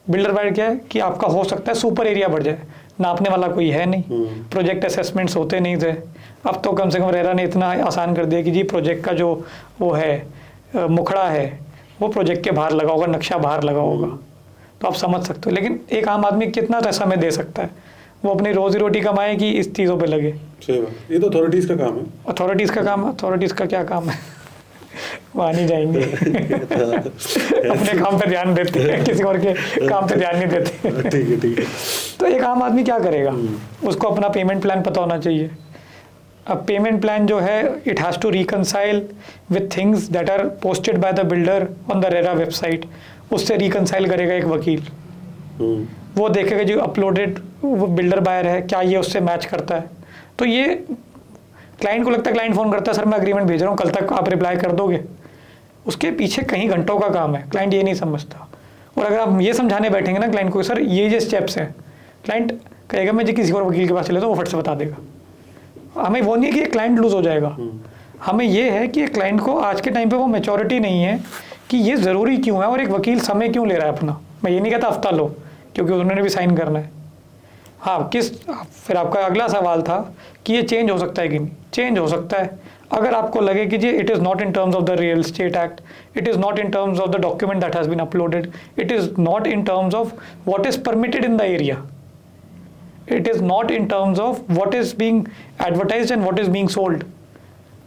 बिल्डर बायर क्या है कि आपका हो सकता है सुपर एरिया बढ़ जाए, नापने वाला कोई है नहीं, प्रोजेक्ट असेसमेंट्स होते नहीं थे। अब तो कम से कम रेरा ने इतना आसान कर दिया कि जी प्रोजेक्ट का जो वो है मुखड़ा है वो प्रोजेक्ट के बाहर लगा होगा, नक्शा बाहर लगा होगा, तो आप समझ सकते हो। लेकिन एक आम आदमी कितना समय दे सकता है, वो अपनी रोजी रोटी कमाए कि इस चीज़ों पे लगे। सही बात, ये तो अथॉरिटीज़ का काम है। अथॉरिटीज़ का काम है, अथॉरिटीज़ का क्या काम है वहाँ नहीं जाएंगे अपने काम पे ध्यान देते हैं, किसी और के काम पे ध्यान नहीं देते। ठीक है ठीक है। तो एक आम आदमी क्या करेगा, उसको अपना पेमेंट प्लान पता होना चाहिए। अब पेमेंट प्लान जो है it has to reconcile with things that are posted by the builder on the RERA website. उससे रिकनसाइल करेगा एक वकील, वो देखेगा जो अपलोडेड वो बिल्डर बायर है क्या ये उससे मैच करता है। तो ये क्लाइंट को लगता है, क्लाइंट फ़ोन करता है सर मैं एग्रीमेंट भेज रहा हूँ, कल तक आप रिप्लाई कर दोगे। उसके पीछे कहीं घंटों का काम है, क्लाइंट ये नहीं समझता। और अगर आप ये समझाने बैठेंगे ना क्लाइंट को सर ये स्टेप्स हैं, क्लाइंट कहेगा मैं जी किसी और वकील के पास चले तो वो फट से बता देगा। हमें वो नहीं है कि क्लाइंट लूज हो जाएगा, हमें ये है कि क्लाइंट को आज के टाइम पे वो मैच्योरिटी नहीं है कि ये ज़रूरी क्यों है और एक वकील समय क्यों ले रहा है अपना। मैं ये नहीं कहता हफ्ता लो, क्योंकि उन्होंने भी साइन करना है। हाँ फिर आपका अगला सवाल था कि ये चेंज हो सकता है कि नहीं। चेंज हो सकता है अगर आपको लगे कि जी it is not in terms of the real estate act, it is not in terms of the document that has been uploaded, it is not in terms of what is permitted in the area, it is not in terms of what is being advertised and what is being sold.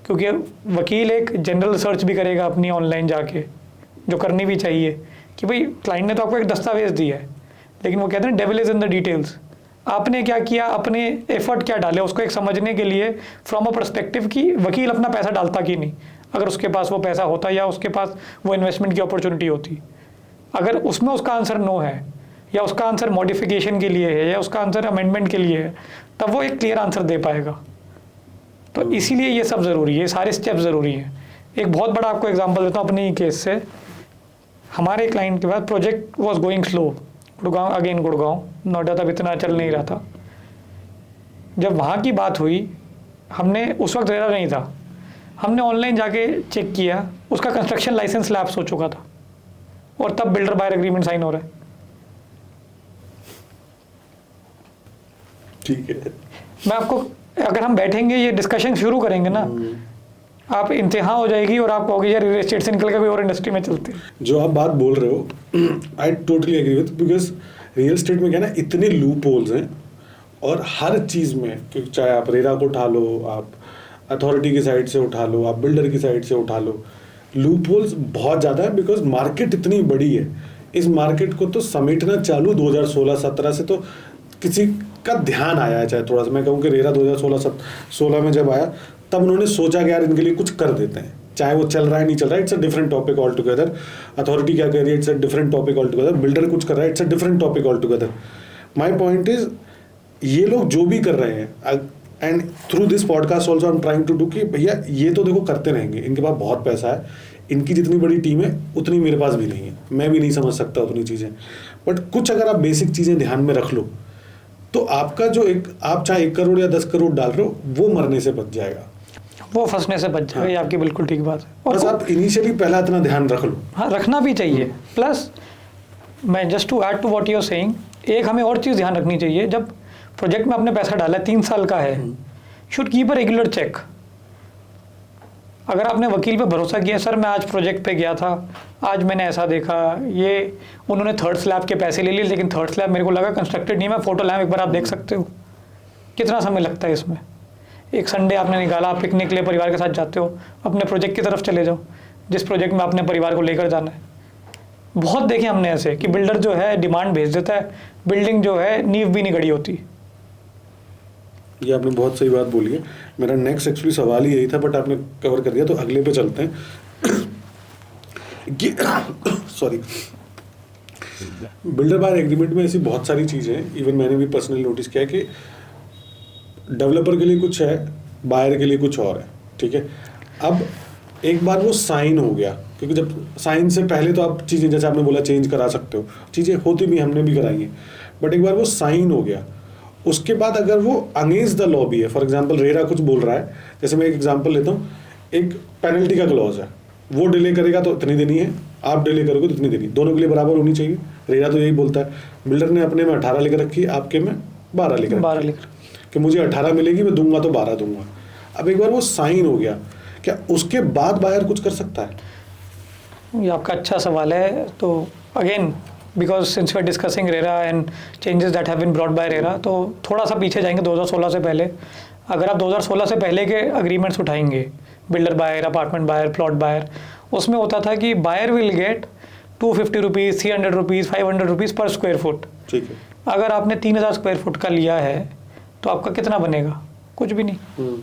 क्योंकि वकील एक जनरल सर्च भी करेगा अपनी ऑनलाइन जाके, जो करनी भी चाहिए कि भाई क्लाइंट ने तो आपको एक दस्तावेज दिया है, लेकिन वो कहते हैं devil is in the details. आपने क्या किया, अपने एफर्ट क्या डाले उसको एक समझने के लिए फ्रॉम अ पर्सपेक्टिव कि वकील अपना पैसा डालता कि नहीं, अगर उसके पास वो पैसा होता या उसके पास वो इन्वेस्टमेंट की अपॉर्चुनिटी होती। अगर उसमें उसका आंसर नो है या उसका आंसर मॉडिफिकेशन के लिए है या उसका आंसर अमेंडमेंट के लिए है, तब वो एक क्लियर आंसर दे पाएगा। तो इसीलिए ये सब ज़रूरी है, सारे स्टेप ज़रूरी हैं। एक बहुत बड़ा आपको एग्जांपल देता हूँ अपने ही केस से। हमारे क्लाइंट के बाद project was going slow, Gurgaon, Noida तब इतना चल नहीं रहा था। जब वहाँ की बात हुई, हमने उस वक्त रेरा नहीं था, हमने ऑनलाइन जाके चेक किया, उसका कंस्ट्रक्शन लाइसेंस लैप्स हो चुका था और तब बिल्डर बायर एग्रीमेंट साइन हो रहा है। ठीक है, मैं आपको, अगर हम बैठेंगे ये डिस्कशन शुरू करेंगे ना, आप इंतहा हो जाएगी और आप कहोगे यार रियल एस्टेट से निकल के कोई और इंडस्ट्री में चलते हैं। जो आप बात बोल रहे हो I totally agree with, because real estate में क्या है ना, इतने लूप होल्स हैं और हर चीज़ में, क्योंकि चाहे आप रेरा को उठा लो, आप अथॉरिटी की साइड से उठा लो, आप बिल्डर की साइड से उठा लो, लूप होल्स बहुत ज़्यादा है। बिकॉज मार्केट इतनी बड़ी है, इस मार्केट को तो समेटना चालू 2016-17 से तो किसी का ध्यान आया है। चाहे थोड़ा सा मैं कहूँ कि रेरा 2016 में जब आया तब उन्होंने सोचा कि यार इनके लिए कुछ कर देते हैं, चाहे वो चल रहा है नहीं चल रहा है, it's a different topic altogether. Authority क्या कर रही है, it's a different topic altogether. Builder कुछ कर रहा है, it's a different topic altogether. My point is, ये लोग जो भी कर रहे हैं, and through this podcast also I am trying to do कि भैया ये तो देखो करते रहेंगे, इनके पास बहुत पैसा है, इनकी जितनी बड़ी टीम है उतनी मेरे पास भी नहीं है, मैं भी नहीं समझ सकता उतनी चीज़ें। बट कुछ अगर आप बेसिक चीज़ें ध्यान में रख लो तो आपका जो आप चाहे 1 करोड़ या 10 करोड़ डाल रहे हो वो मरने से बच जाएगा, वो फंसने से बच जाएगा। ये आपकी बिल्कुल ठीक बात है। और बस आप इनिशियली पहला इतना ध्यान रख लो। हाँ, रखना भी चाहिए। प्लस मैं just to add to what you are saying, एक हमें और चीज़ ध्यान रखनी चाहिए, जब प्रोजेक्ट में आपने पैसा डाला है, 3 साल का है, should keep a regular check. अगर आपने वकील पे भरोसा किया, सर मैं आज प्रोजेक्ट पे गया था, आज मैंने ऐसा देखा, ये उन्होंने 3rd स्लैब के पैसे ले लिए, लेकिन 3rd स्लैब मेरे को लगा कंस्ट्रक्टेड नहीं, मैं फोटो लाया, एक बार आप देख सकते हो कितना समय लगता है इसमें। एक संडे आपने निकाला, आप पिकनिक के लिए परिवार के साथ जाते हो, अपने प्रोजेक्ट की तरफ चले जाओ जिस प्रोजेक्ट में आपने परिवार को लेकर जाना है। बहुत देखे हमने ऐसे कि बिल्डर जो है डिमांड भेज देता है, बिल्डिंग जो है नींव भी नहीं गड़ी होती। ये आपने बहुत सही बात बोली है। मेरा नेक्स्ट एक्चुअली सवाल ही यही था, बट आपने कवर कर दिया, तो अगले पे चलते हैं। सॉरी, बिल्डर बायर एग्रीमेंट में ऐसी बहुत सारी चीज़ें हैं, इवन मैंने भी पर्सनली नोटिस किया कि डेवलपर के लिए कुछ है, बायर के लिए कुछ और है। ठीक है, अब एक बार वो साइन हो गया, क्योंकि जब साइन से पहले तो आप चीज़ें जैसे आपने बोला चेंज करा सकते हो, चीज़ें होती भी, हमने भी कराई हैं, बट एक बार वो साइन हो गया, उसके बाद अगर वो अगेंस्ट द लॉ भी है, फॉर एग्जांपल रेरा कुछ बोल रहा है, जैसे मैं एक एग्जांपल लेता हूँ, एक पेनल्टी का क्लॉज है, वो डिले करेगा तो इतनी देनी है, आप डिले करोगे तो इतनी देनी, दोनों के लिए बराबर होनी चाहिए। रेरा तो यही बोलता है, बिल्डर ने अपने में 18 लेकर रखी है, आपके में 12 लिख रखी 12 है लिख कि मुझे 18 मिलेगी, मैं दूंगा तो 12 दूंगा। अब एक बार वो साइन हो गया, क्या उसके बाद बायर कुछ कर सकता है? ये आपका अच्छा सवाल है। तो again because since we are discussing RERA and changes that have been brought by RERA, तो थोड़ा सा पीछे जाएंगे 2016 से पहले। अगर आप 2016 से पहले के अग्रीमेंट्स उठाएंगे, builder buyer, apartment buyer, plot buyer, उसमें होता था कि buyer will get 250 rupees, 300 rupees, 500 rupees per square foot. ठीक है। अगर आपने 3000 स्क्वायर फुट का लिया है तो आपका कितना बनेगा? कुछ भी नहीं।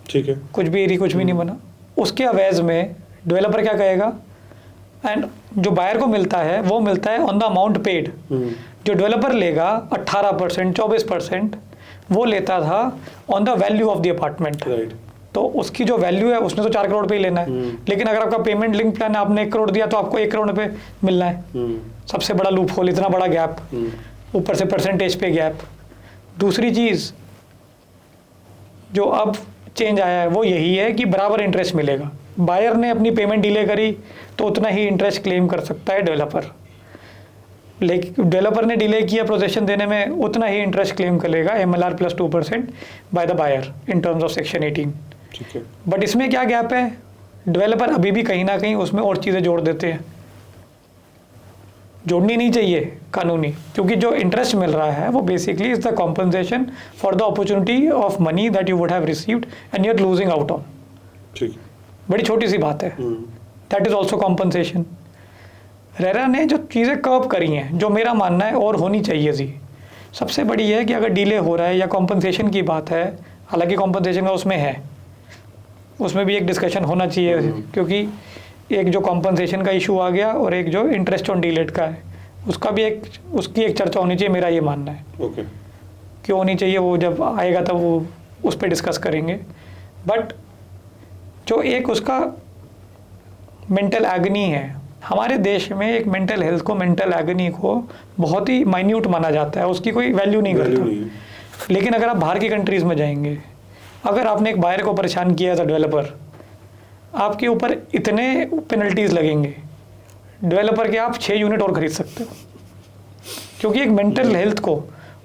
ठीक है। कुछ भी एरी कुछ भी नहीं बना। उसके अवैज में डेवलपर क्या कहेगा, एंड जो बायर को मिलता है वो मिलता है ऑन द अमाउंट पेड। जो डेवलपर लेगा 18%, 24% वो लेता था on the value of the apartment. Right. तो उसकी जो वैल्यू है उसने तो 4 करोड़ पे ही लेना है। लेकिन अगर आपका पेमेंट लिंक प्लान है, आपने 1 करोड़ दिया तो आपको 1 करोड़ पे मिलना है। सबसे बड़ा लूप होल, इतना बड़ा गैप, ऊपर से परसेंटेज पे गैप। दूसरी चीज़ जो अब चेंज आया है वो यही है कि बराबर इंटरेस्ट मिलेगा। बायर ने अपनी पेमेंट डिले करी तो उतना ही इंटरेस्ट क्लेम कर सकता है डेवलपर, लेकिन डेवलपर ने डिले किया पोजेशन देने में, उतना ही इंटरेस्ट क्लेम करेगा MLR + 2% by the buyer in terms of section 18। ठीक है। बट इसमें क्या गैप है, डेवलपर अभी भी कहीं ना कहीं उसमें और चीज़ें जोड़ देते हैं। जोड़नी नहीं चाहिए कानूनी, क्योंकि जो इंटरेस्ट मिल रहा है वो basically is the compensation for the opportunity of money that you would have received and you are losing out on. ठीक। बड़ी छोटी सी बात है, that is also compensation. RERA ने जो चीज़ें कर्व करी हैं, जो मेरा मानना है और होनी चाहिए थी, सबसे बड़ी है कि अगर डिले हो रहा है या कॉम्पनसेशन की बात है, हालांकि कॉम्पनसेशन का उसमें है, उसमें भी एक डिस्कशन होना चाहिए, क्योंकि एक जो कॉम्पनसेशन का इशू आ गया और एक जो इंटरेस्ट ऑन डिलेट का है, उसका भी उसकी एक चर्चा होनी चाहिए, मेरा ये मानना है। ओके। क्यों होनी चाहिए वो जब आएगा तब वो उस पर डिस्कस करेंगे। बट जो एक उसका मेंटल एगनी है, हमारे देश में एक मेंटल हेल्थ को, मेंटल एगनी को बहुत ही माइन्यूट माना जाता है, उसकी कोई वैल्यू नहीं करता। लेकिन अगर आप बाहर की कंट्रीज़ में जाएंगे, अगर आपने एक बायर को परेशान किया एज अ डेवलपर, आपके ऊपर इतने पेनल्टीज लगेंगे, डेवलपर के आप 6 यूनिट और खरीद सकते हो, क्योंकि एक मेंटल हेल्थ को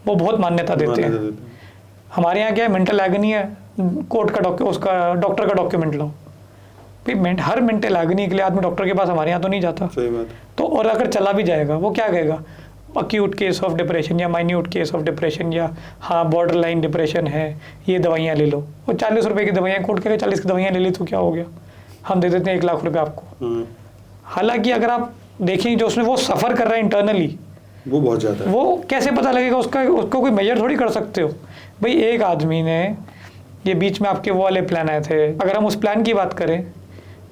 वो बहुत मान्यता देते हैं। हमारे यहाँ क्या है, मेंटल एगनी है, कोर्ट का उसका डॉक्टर का डॉक्यूमेंट लो। भाई हर मेंटल एगनी के लिए आदमी डॉक्टर के पास हमारे यहाँ तो नहीं जाता। सही बात। तो और अगर चला भी जाएगा, वो क्या कहेगा, अक्यूट केस ऑफ डिप्रेशन या माइन्यूट केस ऑफ डिप्रेशन, या हाँ बॉर्डर लाइन डिप्रेशन है, ये दवाइयाँ ले लो। और 40 रुपए की दवाइयाँ, कोर्ट के 40 की दवाइयाँ ले ली तो क्या हो गया, हम दे देते हैं 1 लाख रुपए आपको। हालांकि अगर आप देखें जो उसमें वो सफ़र कर रहा है इंटरनली, वो बहुत ज़्यादा है। वो कैसे पता लगेगा, उसको कोई मेजर थोड़ी कर सकते हो। भाई एक आदमी ने, ये बीच में आपके वो वाले प्लान आए थे, अगर हम उस प्लान की बात करें,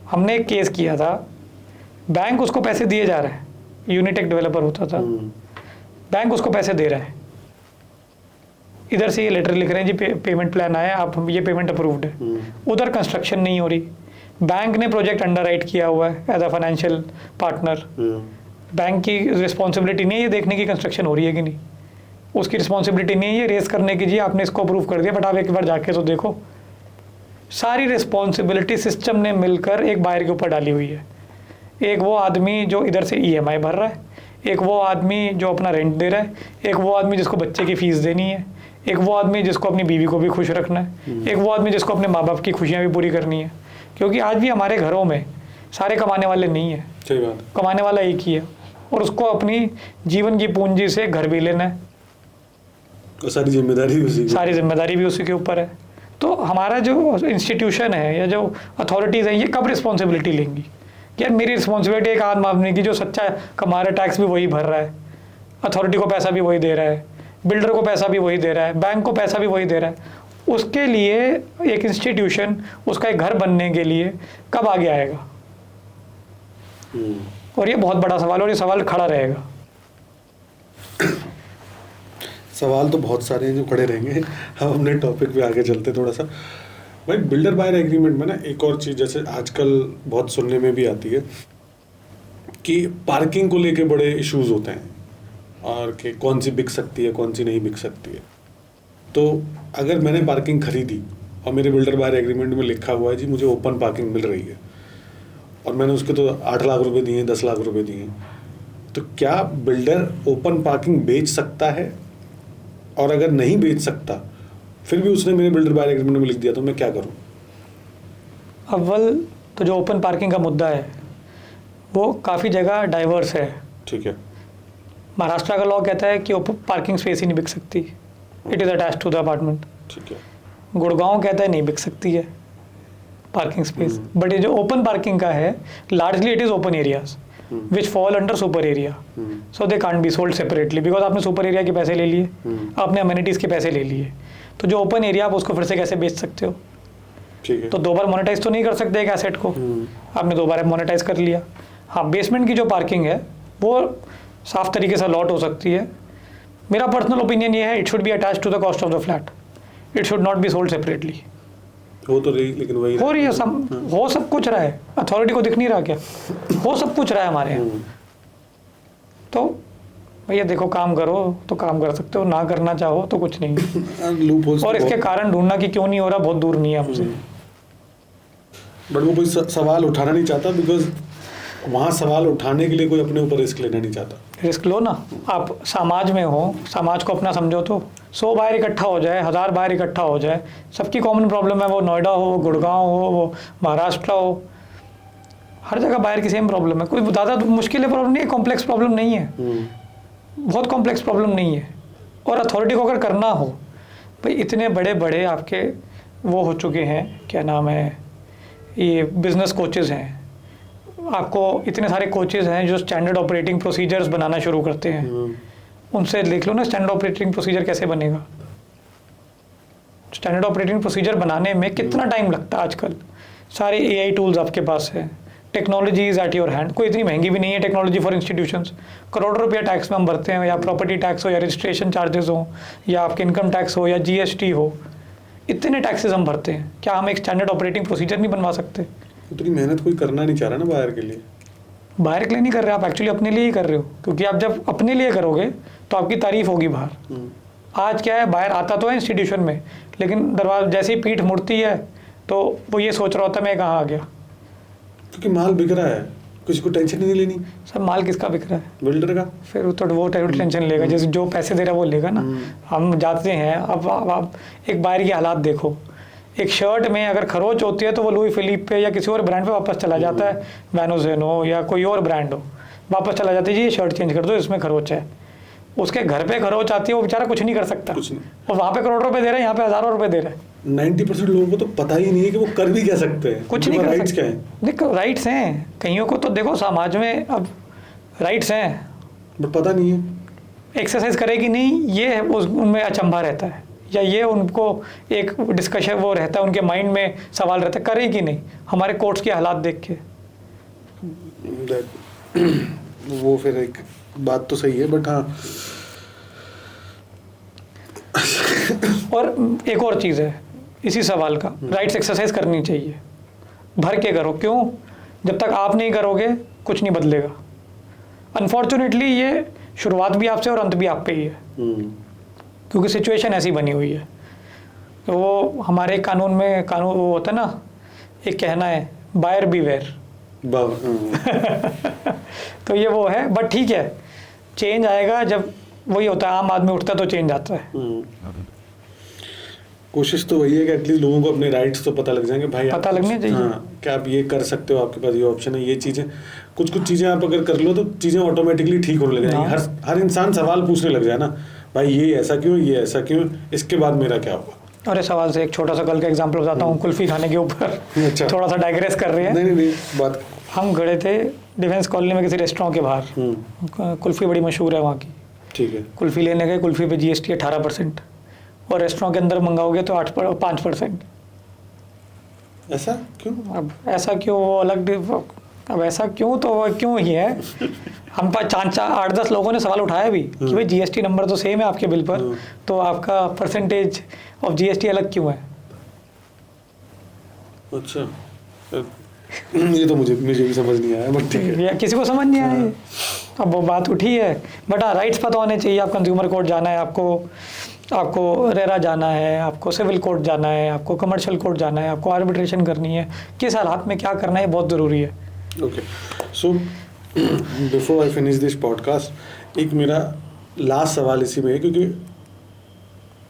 हमने एक केस किया था, बैंक उसको पैसे दिए जा रहा है, यूनिटेक डेवलपर होता था, बैंक उसको पैसे दे रहा है, इधर से ये लेटर लिख रहे हैं जी पेमेंट प्लान आया, आप ये पेमेंट अप्रूव्ड है, उधर कंस्ट्रक्शन नहीं हो रही, बैंक ने प्रोजेक्ट अंडरराइट किया हुआ है as a financial partner, bank की रिस्पॉन्सिबिलिटी नहीं है ये देखने की कंस्ट्रक्शन हो रही है कि नहीं, उसकी रिस्पॉन्सिबिलिटी नहीं है ये रेस करने की जी आपने इसको अप्रूव कर दिया, बट आप एक बार जाके तो देखो। सारी रिस्पॉन्सिबिलिटी सिस्टम ने मिलकर एक बायर के ऊपर डाली हुई है। एक वो आदमी जो इधर से EMI भर रहा है, एक वो आदमी जो अपना रेंट दे रहा है, एक वो आदमी जिसको बच्चे की फीस देनी है, एक वो आदमी जिसको अपनी बीवी को भी खुश रखना है, एक वो आदमी जिसको अपने माँ बाप की खुशियाँ भी पूरी करनी है। क्योंकि आज भी हमारे घरों में सारे कमाने वाले नहीं है, सही बात। कमाने वाला एक ही है, और उसको अपनी जीवन की पूंजी से घर भी लेना है, और सारी जिम्मेदारी भी उसी के ऊपर है। तो हमारा जो इंस्टीट्यूशन है या जो अथॉरिटीज़ हैं, ये कब रिस्पॉन्सिबिलिटी लेंगी कि यार मेरी रिस्पॉन्सिबिलिटी एक आदमी आदमी की जो सच्चा कमा रहा है, टैक्स भी वही भर रहा है, अथॉरिटी को पैसा भी वही दे रहा है, बिल्डर को पैसा भी वही दे रहा है, बैंक को पैसा भी वही दे रहा है, उसके लिए एक इंस्टीट्यूशन, उसका एक घर बनने के लिए कब आगे आएगा? और ये बहुत बड़ा सवाल, और ये सवाल खड़ा रहेगा। सवाल तो बहुत सारे हैं जो खड़े रहेंगे। हम अपने टॉपिक पे आगे चलते थोड़ा सा। भाई बिल्डर बायर एग्रीमेंट में ना एक और चीज़ जैसे आजकल बहुत सुनने में भी आती है कि पार्किंग को लेके बड़े इश्यूज होते हैं, और कि कौन सी बिक सकती है, कौन सी नहीं बिक सकती है। तो अगर मैंने पार्किंग खरीदी और मेरे बिल्डर बायर एग्रीमेंट में लिखा हुआ है जी मुझे ओपन पार्किंग मिल रही है, और मैंने उसके तो 8 लाख रुपए दिए, 10 लाख रुपए दिए, तो क्या बिल्डर ओपन पार्किंग बेच सकता है और अगर नहीं बेच सकता फिर भी उसने मेरे बिल्डर बायर एग्रीमेंट में लिख दिया तो मैं क्या करूँ? अव्वल तो जो ओपन पार्किंग का मुद्दा है वो काफ़ी जगह डाइवर्स है। ठीक है। महाराष्ट्र का लॉ कहता है कि ओपन पार्किंग स्पेस ही नहीं बिक सकती, it is attach to the apartment. ठीक है। गुड़गांव कहता है नहीं बिक सकती है पार्किंग स्पेस, बट ये जो ओपन पार्किंग का है largely it is open areas which fall under super area, so they can't be sold separately because आपने सुपर एरिया के पैसे ले लिए, आपने अमेनिटीज़ के पैसे ले लिए, तो जो ओपन एरिया आप उसको फिर से कैसे बेच सकते हो? ठीक है। तो 2 बार मोनेटाइज तो नहीं कर सकते एक एसेट को, आपने 2 बार मोनेटाइज कर लिया। हाँ, बेसमेंट की जो पार्किंग है वो साफ तरीके से अलॉट हो सकती है। मेरा पर्सनल ओपिनियन ये है it should be attach to the cost of the flat, it should not be sold separately. हो तो रही लेकिन वही हो रही है हो सब कुछ रहा है, अथॉरिटी को दिख नहीं रहा क्या? हो सब कुछ रहा है हमारे यहाँ। तो भैया देखो, काम करो तो काम कर सकते हो, ना करना चाहो तो कुछ नहीं। लूप होल्स और इसके कारण ढूंढना कि क्यों नहीं हो रहा बहुत दूर नहीं है हमसे। बट वो कोई सवाल उठाना नहीं चाहता बिकॉज वहाँ सवाल उठाने के लिए कोई अपने ऊपर रिस्क लेना नहीं चाहता। रिस्क लो ना, आप समाज में हो, समाज को अपना समझो तो 100 बाहर इकट्ठा हो जाए, 1000 बाहर इकट्ठा हो जाए, सबकी कॉमन प्रॉब्लम है, वो नोएडा हो, वो गुड़गांव हो, वो महाराष्ट्र हो, हर जगह बाहर की सेम प्रॉब्लम है। कोई ज़्यादा मुश्किल प्रॉब्लम नहीं है, कॉम्प्लेक्स प्रॉब्लम नहीं है, बहुत कॉम्प्लेक्स प्रॉब्लम नहीं है। और अथॉरिटी को अगर करना हो, भाई इतने बड़े बड़े आपके वो हो चुके हैं, क्या नाम है, ये बिजनेस कोचेज़ हैं, आपको इतने सारे कोचेज़ हैं जो स्टैंडर्ड ऑपरेटिंग प्रोसीजर्स बनाना शुरू करते हैं। उनसे देख लो ना स्टैंडर्ड ऑपरेटिंग प्रोसीजर कैसे बनेगा। स्टैंडर्ड ऑपरेटिंग प्रोसीजर बनाने में कितना टाइम लगता है आजकल। सारे AI टूल्स आपके पास है, technology is at your hand. कोई इतनी महंगी भी नहीं है टेक्नोलॉजी फॉर इंस्टीट्यूशंस। करोड़ों रुपया टैक्स में हम भरते हैं, या प्रॉपर्टी टैक्स हो, या रजिस्ट्रेशन चार्जेस हो, या आपके इनकम टैक्स हो, या GST हो, इतने टैक्सेस हम भरते हैं। क्या हम एक स्टैंडर्ड ऑपरेटिंग प्रोसीजर नहीं बनवा सकते? उतनी मेहनत कोई करना नहीं चाह रहा ना बाहर के लिए। बाहर के लिए नहीं कर रहे आप, एक्चुअली अपने लिए ही कर रहे हो, क्योंकि आप जब अपने लिए करोगे तो आपकी तारीफ होगी बाहर। आज क्या है, बाहर आता तो है इंस्टीट्यूशन में, लेकिन दरवाजा जैसे ही पीठ मुड़ती है तो वो ये सोच रहा होता है मैं कहाँ आ गया। क्योंकि माल बिक रहा है, किसी को टेंशन ही नहीं लेनी। सर माल किसका बिक रहा है? बिल्डर का। फिर तो वो टेंशन लेगा, जैसे जो पैसे दे रहा है वो लेगा ना। हम जाते हैं, अब आप एक बाहर की हालात देखो, एक शर्ट में अगर खरोच होती है तो वो लुई फिलिप पे या किसी और ब्रांड पे वापस चला जाता है, वैनोजेन हो या कोई और ब्रांड हो, वापस चला जाता है, जी ये शर्ट चेंज कर दो, इसमें खरोच है। उसके घर पे खरोच आती है, वो बेचारा कुछ नहीं कर सकता, कुछ नहीं। और वहाँ पे करोड़ों रुपए दे रहे हैं, यहाँ पे हज़ारों रुपए दे रहे हैं। 90% लोगों को तो पता ही नहीं है कि वो कर भी क्या सकते हैं, कुछ नहीं कर राइट्स सकते। क्या है। देखो राइट्स हैं कईयों को, तो देखो समाज में अब राइट्स हैं, बट पता नहीं है। एक्सरसाइज करेगी नहीं, ये उनमें अचंभा रहता है, या ये उनको एक डिस्कशन वो रहता है, उनके माइंड में सवाल रहता है, करेगी नहीं। हमारे कोर्ट्स के हालात देख के वो फिर एक बात तो सही है, बट हाँ। और एक और चीज़ है इसी सवाल का, राइट्स एक्सरसाइज करनी चाहिए, भर के करो। क्यों? जब तक आप नहीं करोगे कुछ नहीं बदलेगा। अनफॉर्चुनेटली ये शुरुआत भी आपसे और अंत भी आप पे ही है, क्योंकि सिचुएशन ऐसी बनी हुई है। तो वो हमारे कानून में वो होता है ना, एक कहना है बायर बीवेयर। तो ये वो है, बट ठीक है, चेंज आएगा जब वही होता है, आम आदमी उठता है तो चेंज आता है। कोशिश तो वही है कि एटलीस्ट लोगों को अपने राइट्स तो पता लग जाएंगे भाई, पता लगने चाहिए। हाँ, कि आप ये कर सकते हो, आपके पास ये ऑप्शन है, ये चीज़ें कुछ चीज़ें आप अगर कर लो तो चीज़ें ऑटोमेटिकली ठीक होने लग जाएंगी। हर इंसान सवाल पूछने लग जाए ना, भाई ये ऐसा क्यों, ये ऐसा क्यों, इसके बाद मेरा क्या होगा। अरे सवाल से एक छोटा सा कल का एग्जांपल बताता हूँ, कुल्फी खाने के ऊपर। अच्छा। थोड़ा सा डाइग्रेस कर रहे हैं। नहीं बात। हम गए थे डिफेंस कॉलोनी में किसी रेस्टोरेंट के बाहर, कुल्फी बड़ी मशहूर है वहाँ की। ठीक है। कुल्फी लेने गए, कुल्फी पे GST 18%, और रेस्टोरेंट के अंदर मंगाओगे तो 5%। ऐसा क्यों? अब ऐसा क्यों, वो अलग, अब ऐसा क्यों, तो वो क्यों ही है। हम पास 8-10 लोगों ने सवाल उठाया भी कि भाई GST नंबर तो सेम है आपके बिल पर, तो आपका परसेंटेज ऑफ GST अलग क्यों है? अच्छा, ये तो मुझे भी समझ नहीं आया, बट ठीक है। या किसी को समझ नहीं आया। अब वो बात उठी है, बट हाँ राइट्स पता होने चाहिए। आप कंज्यूमर कोर्ट जाना है, आपको रेरा जाना है, आपको सिविल कोर्ट जाना है, आपको कमर्शियल कोर्ट जाना है, आपको आर्बिट्रेशन करनी है, किस हालात में क्या करना है बहुत ज़रूरी है। Okay, so before I finish this podcast, एक मेरा लास्ट सवाल इसी में है, क्योंकि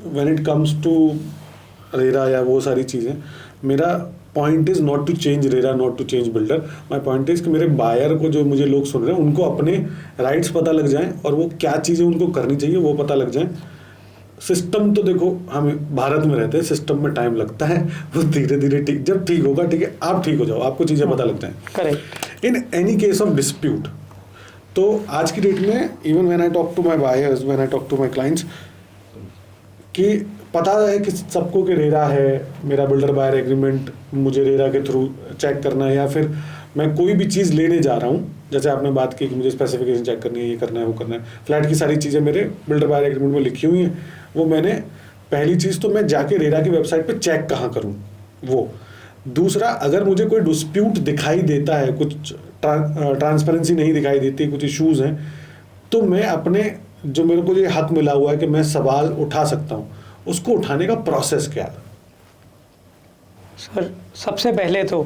when it comes to RERA या वो सारी चीज़ें, मेरा point is not to change RERA, not to change builder. My point is कि मेरे बायर को, जो मुझे लोग सुन रहे हैं, उनको अपने राइट्स पता लग जाएं और वो क्या चीज़ें उनको करनी चाहिए वो पता लग जाएं। सिस्टम तो देखो, हम भारत में रहते हैं, सिस्टम में टाइम लगता है, वो धीरे धीरे ठीक, जब ठीक होगा ठीक है, आप ठीक हो जाओ, आपको चीज़ें पता लग जाएं। Correct. In any case of dispute, तो आज की डेट में even when I talk to my buyers, when I talk to my clients, कि पता है कि सबको कि रेरा है, मेरा बिल्डर बायर एग्रीमेंट मुझे रेरा के थ्रू चेक करना है, या फिर मैं कोई भी चीज़ लेने जा रहा हूँ, जैसे आपने बात की कि मुझे स्पेसिफिकेशन चेक करनी है, ये करना है, वो करना है, फ्लैट की सारी चीज़ें मेरे बिल्डर बायर एग्रीमेंट में लिखी हुई हैं, वो मैंने पहली चीज़ तो मैं जाके रेरा की वेबसाइट पे चेक कहाँ करूँ वो। दूसरा, अगर मुझे कोई डिस्प्यूट दिखाई देता है, कुछ ट्रांसपेरेंसी नहीं दिखाई देती, कुछ इश्यूज़ हैं, तो मैं अपने, जो मेरे को ये हक मिला हुआ है कि मैं सवाल उठा सकता हूँ, उसको उठाने का प्रोसेस क्या है? सर, सबसे पहले तो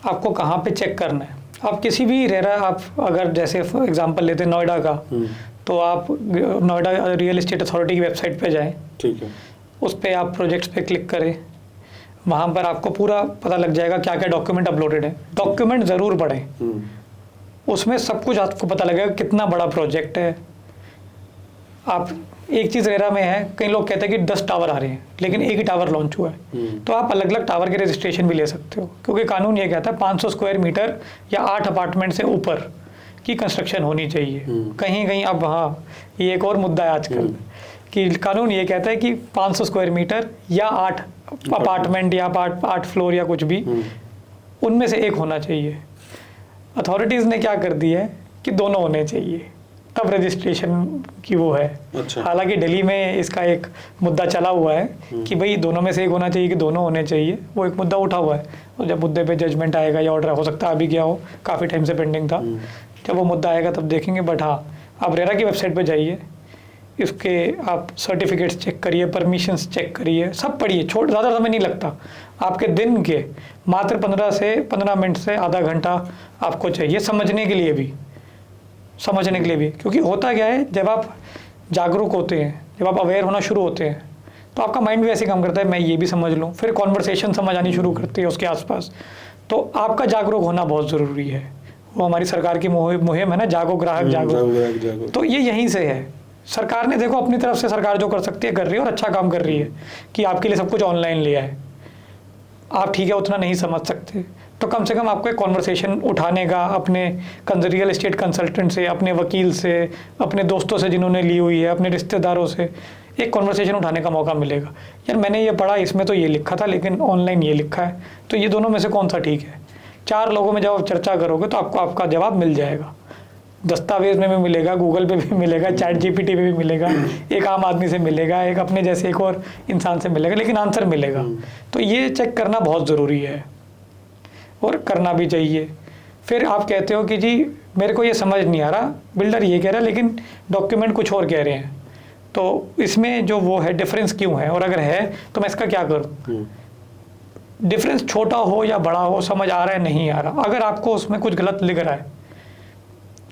आपको कहाँ पे चेक करना है। आप किसी भी रेरा, आप अगर जैसे फॉर एग्जांपल लेते हैं नोएडा का, तो आप नोएडा रियल एस्टेट अथॉरिटी की वेबसाइट पे जाएं, ठीक है, उस पर आप प्रोजेक्ट्स पे क्लिक करें, वहाँ पर आपको पूरा पता लग जाएगा क्या क्या डॉक्यूमेंट अपलोडेड है। डॉक्यूमेंट ज़रूर पढ़ें, उसमें सब कुछ आपको पता लगेगा कितना बड़ा प्रोजेक्ट है। आप एक चीज़ रेरा में है, कई लोग कहते हैं कि 10 टावर आ रहे हैं, लेकिन एक ही टावर लॉन्च हुआ है, तो आप अलग अलग टावर के रजिस्ट्रेशन भी ले सकते हो, क्योंकि कानून ये कहता है 500 स्क्वायर मीटर या 8 अपार्टमेंट से ऊपर की कंस्ट्रक्शन होनी चाहिए। कहीं कहीं अब हाँ, ये एक और मुद्दा है आजकल कि कानून ये कहता है कि 500 स्क्वायर मीटर या 8 अपार्टमेंट या 8 फ्लोर या कुछ भी, उनमें से एक होना चाहिए। अथॉरिटीज़ ने क्या कर दिया है कि दोनों होने चाहिए, तब रजिस्ट्रेशन की वो है। अच्छा। हालांकि दिल्ली में इसका एक मुद्दा चला हुआ है कि भाई दोनों में से एक होना चाहिए कि दोनों होने चाहिए, वो एक मुद्दा उठा हुआ है, और जब मुद्दे पे जजमेंट आएगा या ऑर्डर, हो सकता है अभी गया हो, काफ़ी टाइम से पेंडिंग था, जब वो मुद्दा आएगा तब देखेंगे। बट हाँ, आप रेरा की वेबसाइट पर जाइए, इसके आप सर्टिफिकेट्स चेक करिए, परमिशंस चेक करिए, सब पढ़िए, ज़्यादा समय नहीं लगता आपके दिन के, मात्र 15 मिनट से आधा घंटा आपको चाहिए समझने के लिए भी। क्योंकि होता क्या है, जब आप जागरूक होते हैं, जब आप अवेयर होना शुरू होते हैं, तो आपका माइंड भी ऐसे काम करता है, मैं ये भी समझ लूँ, फिर कॉन्वर्सेशन समझ आनी शुरू करती है उसके आसपास। तो आपका जागरूक होना बहुत ज़रूरी है। वो हमारी सरकार की मुहिम है ना, जागो ग्राहक जागो, तो ये यहीं से है। सरकार ने देखो अपनी तरफ से, सरकार जो कर सकती है कर रही है, और अच्छा काम कर रही है कि आपके लिए सब कुछ ऑनलाइन लिया है। आप ठीक है उतना नहीं समझ सकते, तो कम से कम आपको एक कॉन्वर्सेशन उठाने का, अपने रियल एस्टेट कंसल्टेंट से, अपने वकील से, अपने दोस्तों से जिन्होंने ली हुई है, अपने रिश्तेदारों से एक कॉन्वर्सेशन उठाने का मौका मिलेगा। यार मैंने ये पढ़ा, इसमें तो ये लिखा था, लेकिन ऑनलाइन ये लिखा है, तो ये दोनों में से कौन सा ठीक है। 4 लोगों में जब आप चर्चा करोगे तो आपको आपका जवाब मिल जाएगा। दस्तावेज में भी मिलेगा, गूगल पे भी मिलेगा, चैट जीपीटी पे भी मिलेगा, एक आम आदमी से मिलेगा, एक अपने जैसे एक और इंसान से मिलेगा, लेकिन आंसर मिलेगा। तो ये चेक करना बहुत ज़रूरी है और करना भी चाहिए। फिर आप कहते हो कि जी मेरे को ये समझ नहीं आ रहा, बिल्डर ये कह रहा है लेकिन डॉक्यूमेंट कुछ और कह रहे हैं, तो इसमें जो वो है डिफरेंस क्यों है, और अगर है तो मैं इसका क्या करूँ। डिफरेंस छोटा हो या बड़ा हो, समझ आ रहा है नहीं आ रहा, अगर आपको उसमें कुछ गलत लिख रहा है,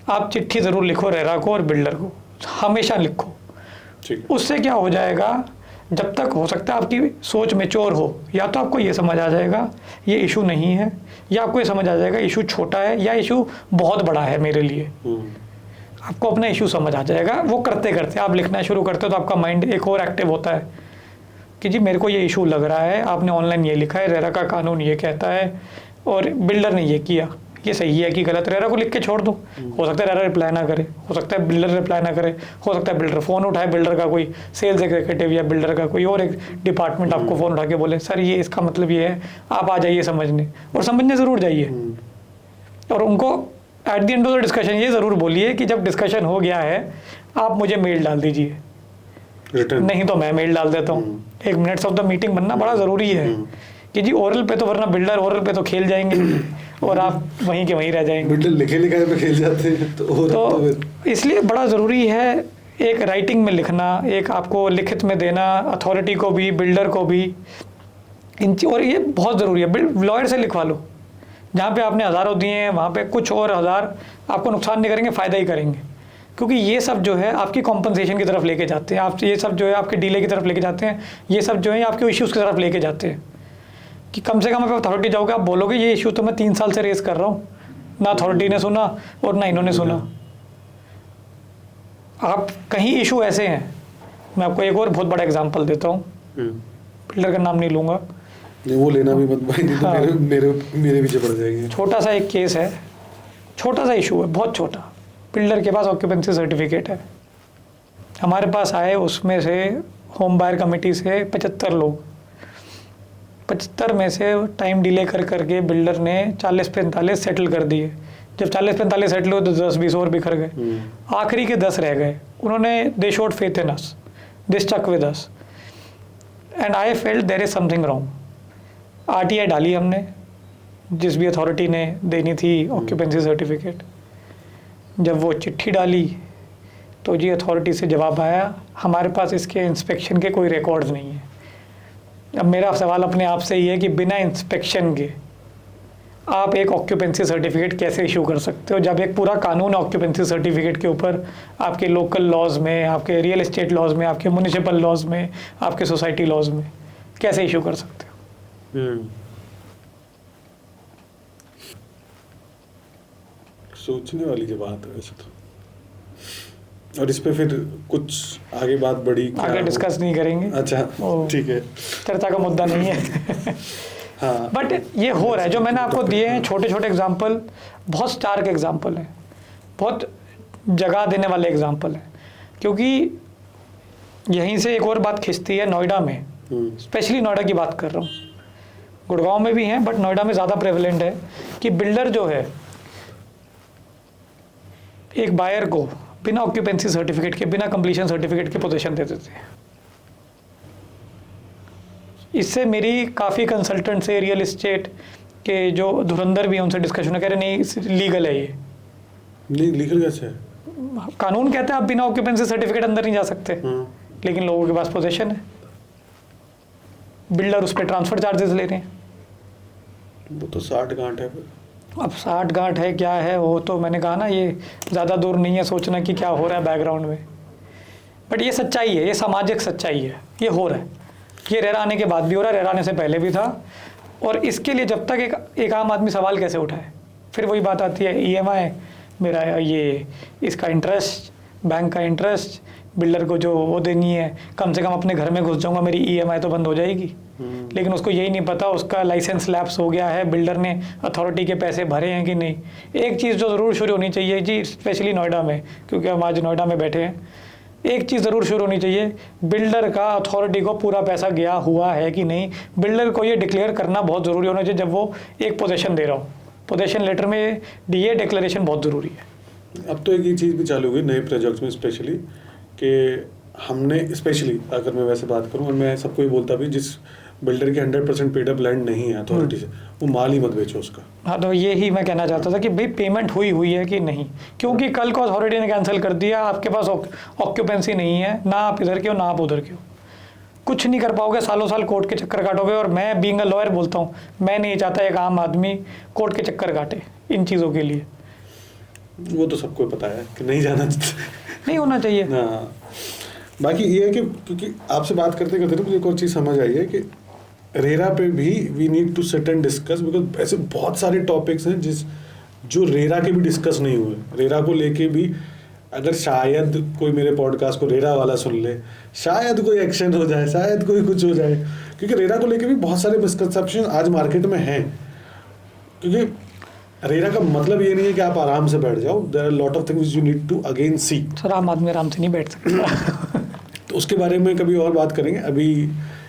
आप चिट्ठी ज़रूर लिखो रेरा को और बिल्डर को, हमेशा लिखो। उससे क्या हो जाएगा, जब तक हो सकता है आपकी सोच मैच्योर हो, या तो आपको ये समझ आ जाएगा ये इशू नहीं है, या आपको ये समझ आ जाएगा इशू छोटा है या इशू बहुत बड़ा है मेरे लिए। आपको अपना इशू समझ आ जाएगा। वो करते करते आप लिखना शुरू करते हो तो आपका माइंड एक और एक्टिव होता है कि जी मेरे को ये इशू लग रहा है, आपने ऑनलाइन ये लिखा है, रेरा का कानून ये कहता है, और बिल्डर ने ये किया, ये सही है कि गलत। रेरा को लिख के छोड़ दो, हो सकता है रेरा रिप्लाई ना करे, हो सकता है बिल्डर रिप्लाई ना करे, हो सकता है बिल्डर फ़ोन उठाए, बिल्डर का कोई सेल्स एग्जीक्यूटिव या बिल्डर का कोई और एक डिपार्टमेंट आपको फ़ोन उठा के बोले सर ये इसका मतलब ये है, आप आ जाइए समझने, और समझने ज़रूर जाइए। और उनको at the end of the discussion ये ज़रूर बोलिए कि जब डिस्कशन हो गया है आप मुझे मेल डाल दीजिए, नहीं तो मैं मेल डाल देता हूँ। 1 मिनट्स ऑफ द मीटिंग बनना बड़ा ज़रूरी है कि जी ओरल पे तो, वरना बिल्डर ओरल पे तो खेल जाएंगे और आप वहीं के वहीं रह जाएंगे। बिल्डर लिखे लिखाए पे खेल जाते हैं तो इसलिए बड़ा ज़रूरी है एक राइटिंग में लिखना, एक आपको लिखित में देना, अथॉरिटी को भी बिल्डर को भी, और ये बहुत ज़रूरी है। लॉयर से लिखवा लो, जहाँ पे आपने हज़ारों दिए हैं वहाँ पे कुछ और हज़ार आपको नुकसान नहीं करेंगे, फ़ायदा ही करेंगे। क्योंकि ये सब जो है आपकी कॉम्पनसेशन की तरफ लेके जाते हैं, आप ये सब जो है आपके डीले की तरफ लेके जाते हैं, ये सब जो है आपके इश्यूज़ की तरफ लेके जाते हैं कि कम से कम आप अथॉरिटी जाओगे, आप बोलोगे ये इशू तो मैं 3 साल से रेस कर रहा हूँ, ना अथॉरिटी ने सुना और ना इन्होंने सुना। आप कहीं इशू ऐसे हैं, मैं आपको एक और बहुत बड़ा एग्जांपल देता हूँ, बिल्डर का नाम नहीं लूँगा, नहीं वो लेना भी मत भाई, नहीं तो हाँ। मेरे पीछे पड़ जाएंगे। छोटा सा एक केस है, छोटा सा इशू है, बहुत छोटा। बिल्डर के पास ऑक्यूपेंसी सर्टिफिकेट है, हमारे पास आए उसमें से होम बायर कमेटी से 75 लोग, 75 में से टाइम डिले कर करके बिल्डर ने 40-45 सेटल कर दिए। जब 40-45 सेटल हुए तो 10-20 और बिखर गए, आखिरी के 10 रह गए। उन्होंने they showed faith in us, they stuck with us and I felt there is something wrong. RTI डाली हमने, जिस भी अथॉरिटी ने देनी थी ऑक्यूपेंसी सर्टिफिकेट। जब वो चिट्ठी डाली तो जी अथॉरिटी से जवाब आया, हमारे पास इसके इंस्पेक्शन के कोई रिकॉर्ड्स नहीं है। अब मेरा सवाल अपने आप से ये है कि बिना इंस्पेक्शन के आप एक ऑक्यूपेंसी सर्टिफिकेट कैसे इशू कर सकते हो, जब एक पूरा कानून है ऑक्यूपेंसी सर्टिफिकेट के ऊपर, आपके लोकल लॉज में, आपके रियल एस्टेट लॉज में, आपके म्यूनिसिपल लॉज में, आपके सोसाइटी लॉज में कैसे इशू कर सकते हो। सोचने वाली की बात है वैसे तो। और इस पे फिर कुछ आगे बात बढ़ी क्या आगे हो? डिस्कस नहीं करेंगे, अच्छा ओ। ठीक है। चर्चा का मुद्दा नहीं है। हाँ बट ये हो रहा है, जो मैंने आपको दिए हैं छोटे छोटे एग्जाम्पल, बहुत स्टार्क एग्जाम्पल है, बहुत जगा देने वाले एग्जाम्पल है। क्योंकि यहीं से एक और बात खिंचती है, नोएडा में, स्पेशली नोएडा की बात कर रहा हूँ, गुड़गांव में भी हैं बट नोएडा में ज़्यादा प्रेवलेंट है कि बिल्डर जो है एक बायर को बिना ऑक्यूपेंसी सर्टिफिकेट के, बिना कंप्लीशन सर्टिफिकेट के पोजीशन दे देते हैं। इससे मेरी काफ़ी कंसल्टेंट से, रियल एस्टेट के जो धुरंधर भी हैं उनसे डिस्कशन है, कह रहे नहीं लीगल है ये। नहीं लीगल कैसे है? कानून कहता है आप बिना ऑक्यूपेंसी सर्टिफिकेट अंदर नहीं जा सकते, लेकिन लोगों के पास पोजीशन है, बिल्डर उस पर ट्रांसफर चार्जेस ले रहे हैं। वो तो 60 गांठ है फिर। अब 60 गांठ है क्या है, वो तो मैंने कहा ना, ये ज़्यादा दूर नहीं है सोचना कि क्या हो रहा है बैकग्राउंड में, बट ये सच्चाई है, ये सामाजिक सच्चाई है, ये हो रहा है। ये रेरा आने के बाद भी हो रहा है, रेरा आने से पहले भी था। और इसके लिए जब तक एक आम आदमी सवाल कैसे उठाए, फिर वही बात आती है EMI मेरा, ये इसका इंटरेस्ट, बैंक का इंटरेस्ट, बिल्डर को जो वो देनी है, कम से कम अपने घर में घुस जाऊंगा मेरी EMI तो बंद हो जाएगी। लेकिन उसको यही नहीं पता उसका लाइसेंस लैप्स हो गया है, बिल्डर ने अथॉरिटी के पैसे भरे हैं कि नहीं। एक चीज़ जो ज़रूर शुरू होनी चाहिए जी, स्पेशली नोएडा में, क्योंकि हम आज नोएडा में बैठे हैं, एक चीज़ ज़रूर शुरू होनी चाहिए, बिल्डर का अथॉरिटी को पूरा पैसा गया हुआ है कि नहीं। बिल्डर को ये डिक्लेयर करना बहुत ज़रूरी होना चाहिए जब वो एक पोजीशन दे रहा हो, पोजीशन लेटर में DA डिक्लेरेशन बहुत ज़रूरी है। अब तो एक ये चीज़ भी चालू हुई नए प्रोजेक्ट्स में, स्पेशली कि हमने, स्पेशली अगर मैं वैसे बात करूँ, और मैं सबको ये बोलता भी, जिस बिल्डर की 100% पेड अप लैंड नहीं है अथॉरिटी से, वो माल ही मत बेचो उसका। हाँ, तो ये ही मैं कहना चाहता था कि भाई पेमेंट हुई है कि नहीं, क्योंकि कल को अथॉरिटी ने कैंसिल कर दिया, आपके पास ऑक्यूपेंसी नहीं है, ना आप इधर के हो ना आप उधर के हो, कुछ नहीं कर पाओगे, सालों साल कोर्ट के चक्कर काटोगे। और मैं बीइंग अ लॉयर बोलता हूँ, मैं नहीं चाहता एक आम आदमी कोर्ट के चक्कर काटे इन चीज़ों के लिए। वो तो सबको पता है कि नहीं जाना नहीं होना चाहिए। हाँ, बाकी ये है कि क्योंकि आपसे बात करते करते ना मुझे एक और चीज़ समझ आई है कि रेरा पे भी we need to sit and discuss, because ऐसे बहुत सारे टॉपिक्स हैं जो रेरा के भी डिस्कस नहीं हुए। रेरा को लेके भी अगर शायद कोई मेरे पॉडकास्ट को रेरा वाला सुन ले, शायद कोई एक्शन हो जाए, शायद कोई कुछ हो जाए, क्योंकि रेरा को लेके भी बहुत सारे मिसकंसेप्शन आज मार्केट में हैं। क्योंकि रेरा का मतलब ये नहीं है कि आप आराम से बैठ जाओ, there are lot of things you need to again see. Sir आम आदमी आराम से नहीं बैठ सकता। तो उसके बारे में कभी और बात करेंगे। अभी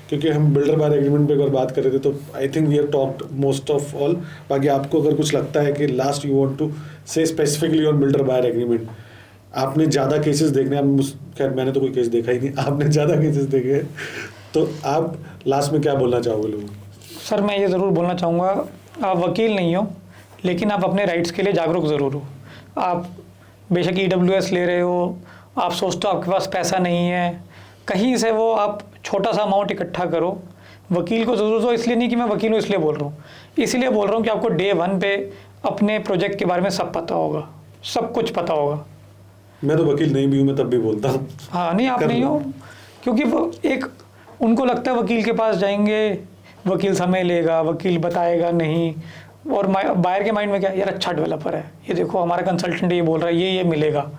क्योंकि हम बिल्डर बायर एग्रीमेंट पे अगर बात कर रहे थे, तो I think we have talked most of all. बाकी आपको अगर कुछ लगता है कि last you want to say specifically on builder buyer agreement, आपने ज़्यादा केसेस देखने, खैर मैंने तो कोई केस देखा ही नहीं, आपने ज़्यादा केसेस देखे हैं, तो आप लास्ट में क्या बोलना चाहोगे लोगों को? सर मैं ये ज़रूर बोलना चाहूँगा, आप वकील नहीं हो लेकिन आप अपने राइट्स के लिए जागरूक ज़रूर हो। आप बेशक EWS ले रहे हो, आप सोचते हो आपके पास पैसा नहीं है, कहीं से वो आप छोटा सा अमाउंट इकट्ठा करो, वकील को ज़रूर दो। इसलिए नहीं कि मैं वकील हूँ इसलिए बोल रहा हूँ, इसलिए बोल रहा हूँ कि आपको Day 1 पे अपने प्रोजेक्ट के बारे में सब पता होगा, सब कुछ पता होगा। मैं तो वकील नहीं भी हूँ, मैं तब भी बोलता हूँ। हाँ नहीं, आप नहीं हो, क्योंकि वो एक उनको लगता है वकील के पास जाएंगे, वकील समय लेगा, वकील बताएगा नहीं, और बायर के माइंड में क्या, यार अच्छा डेवलपर है, ये देखो हमारा कंसल्टेंट ये बोल रहा है, ये मिलेगा।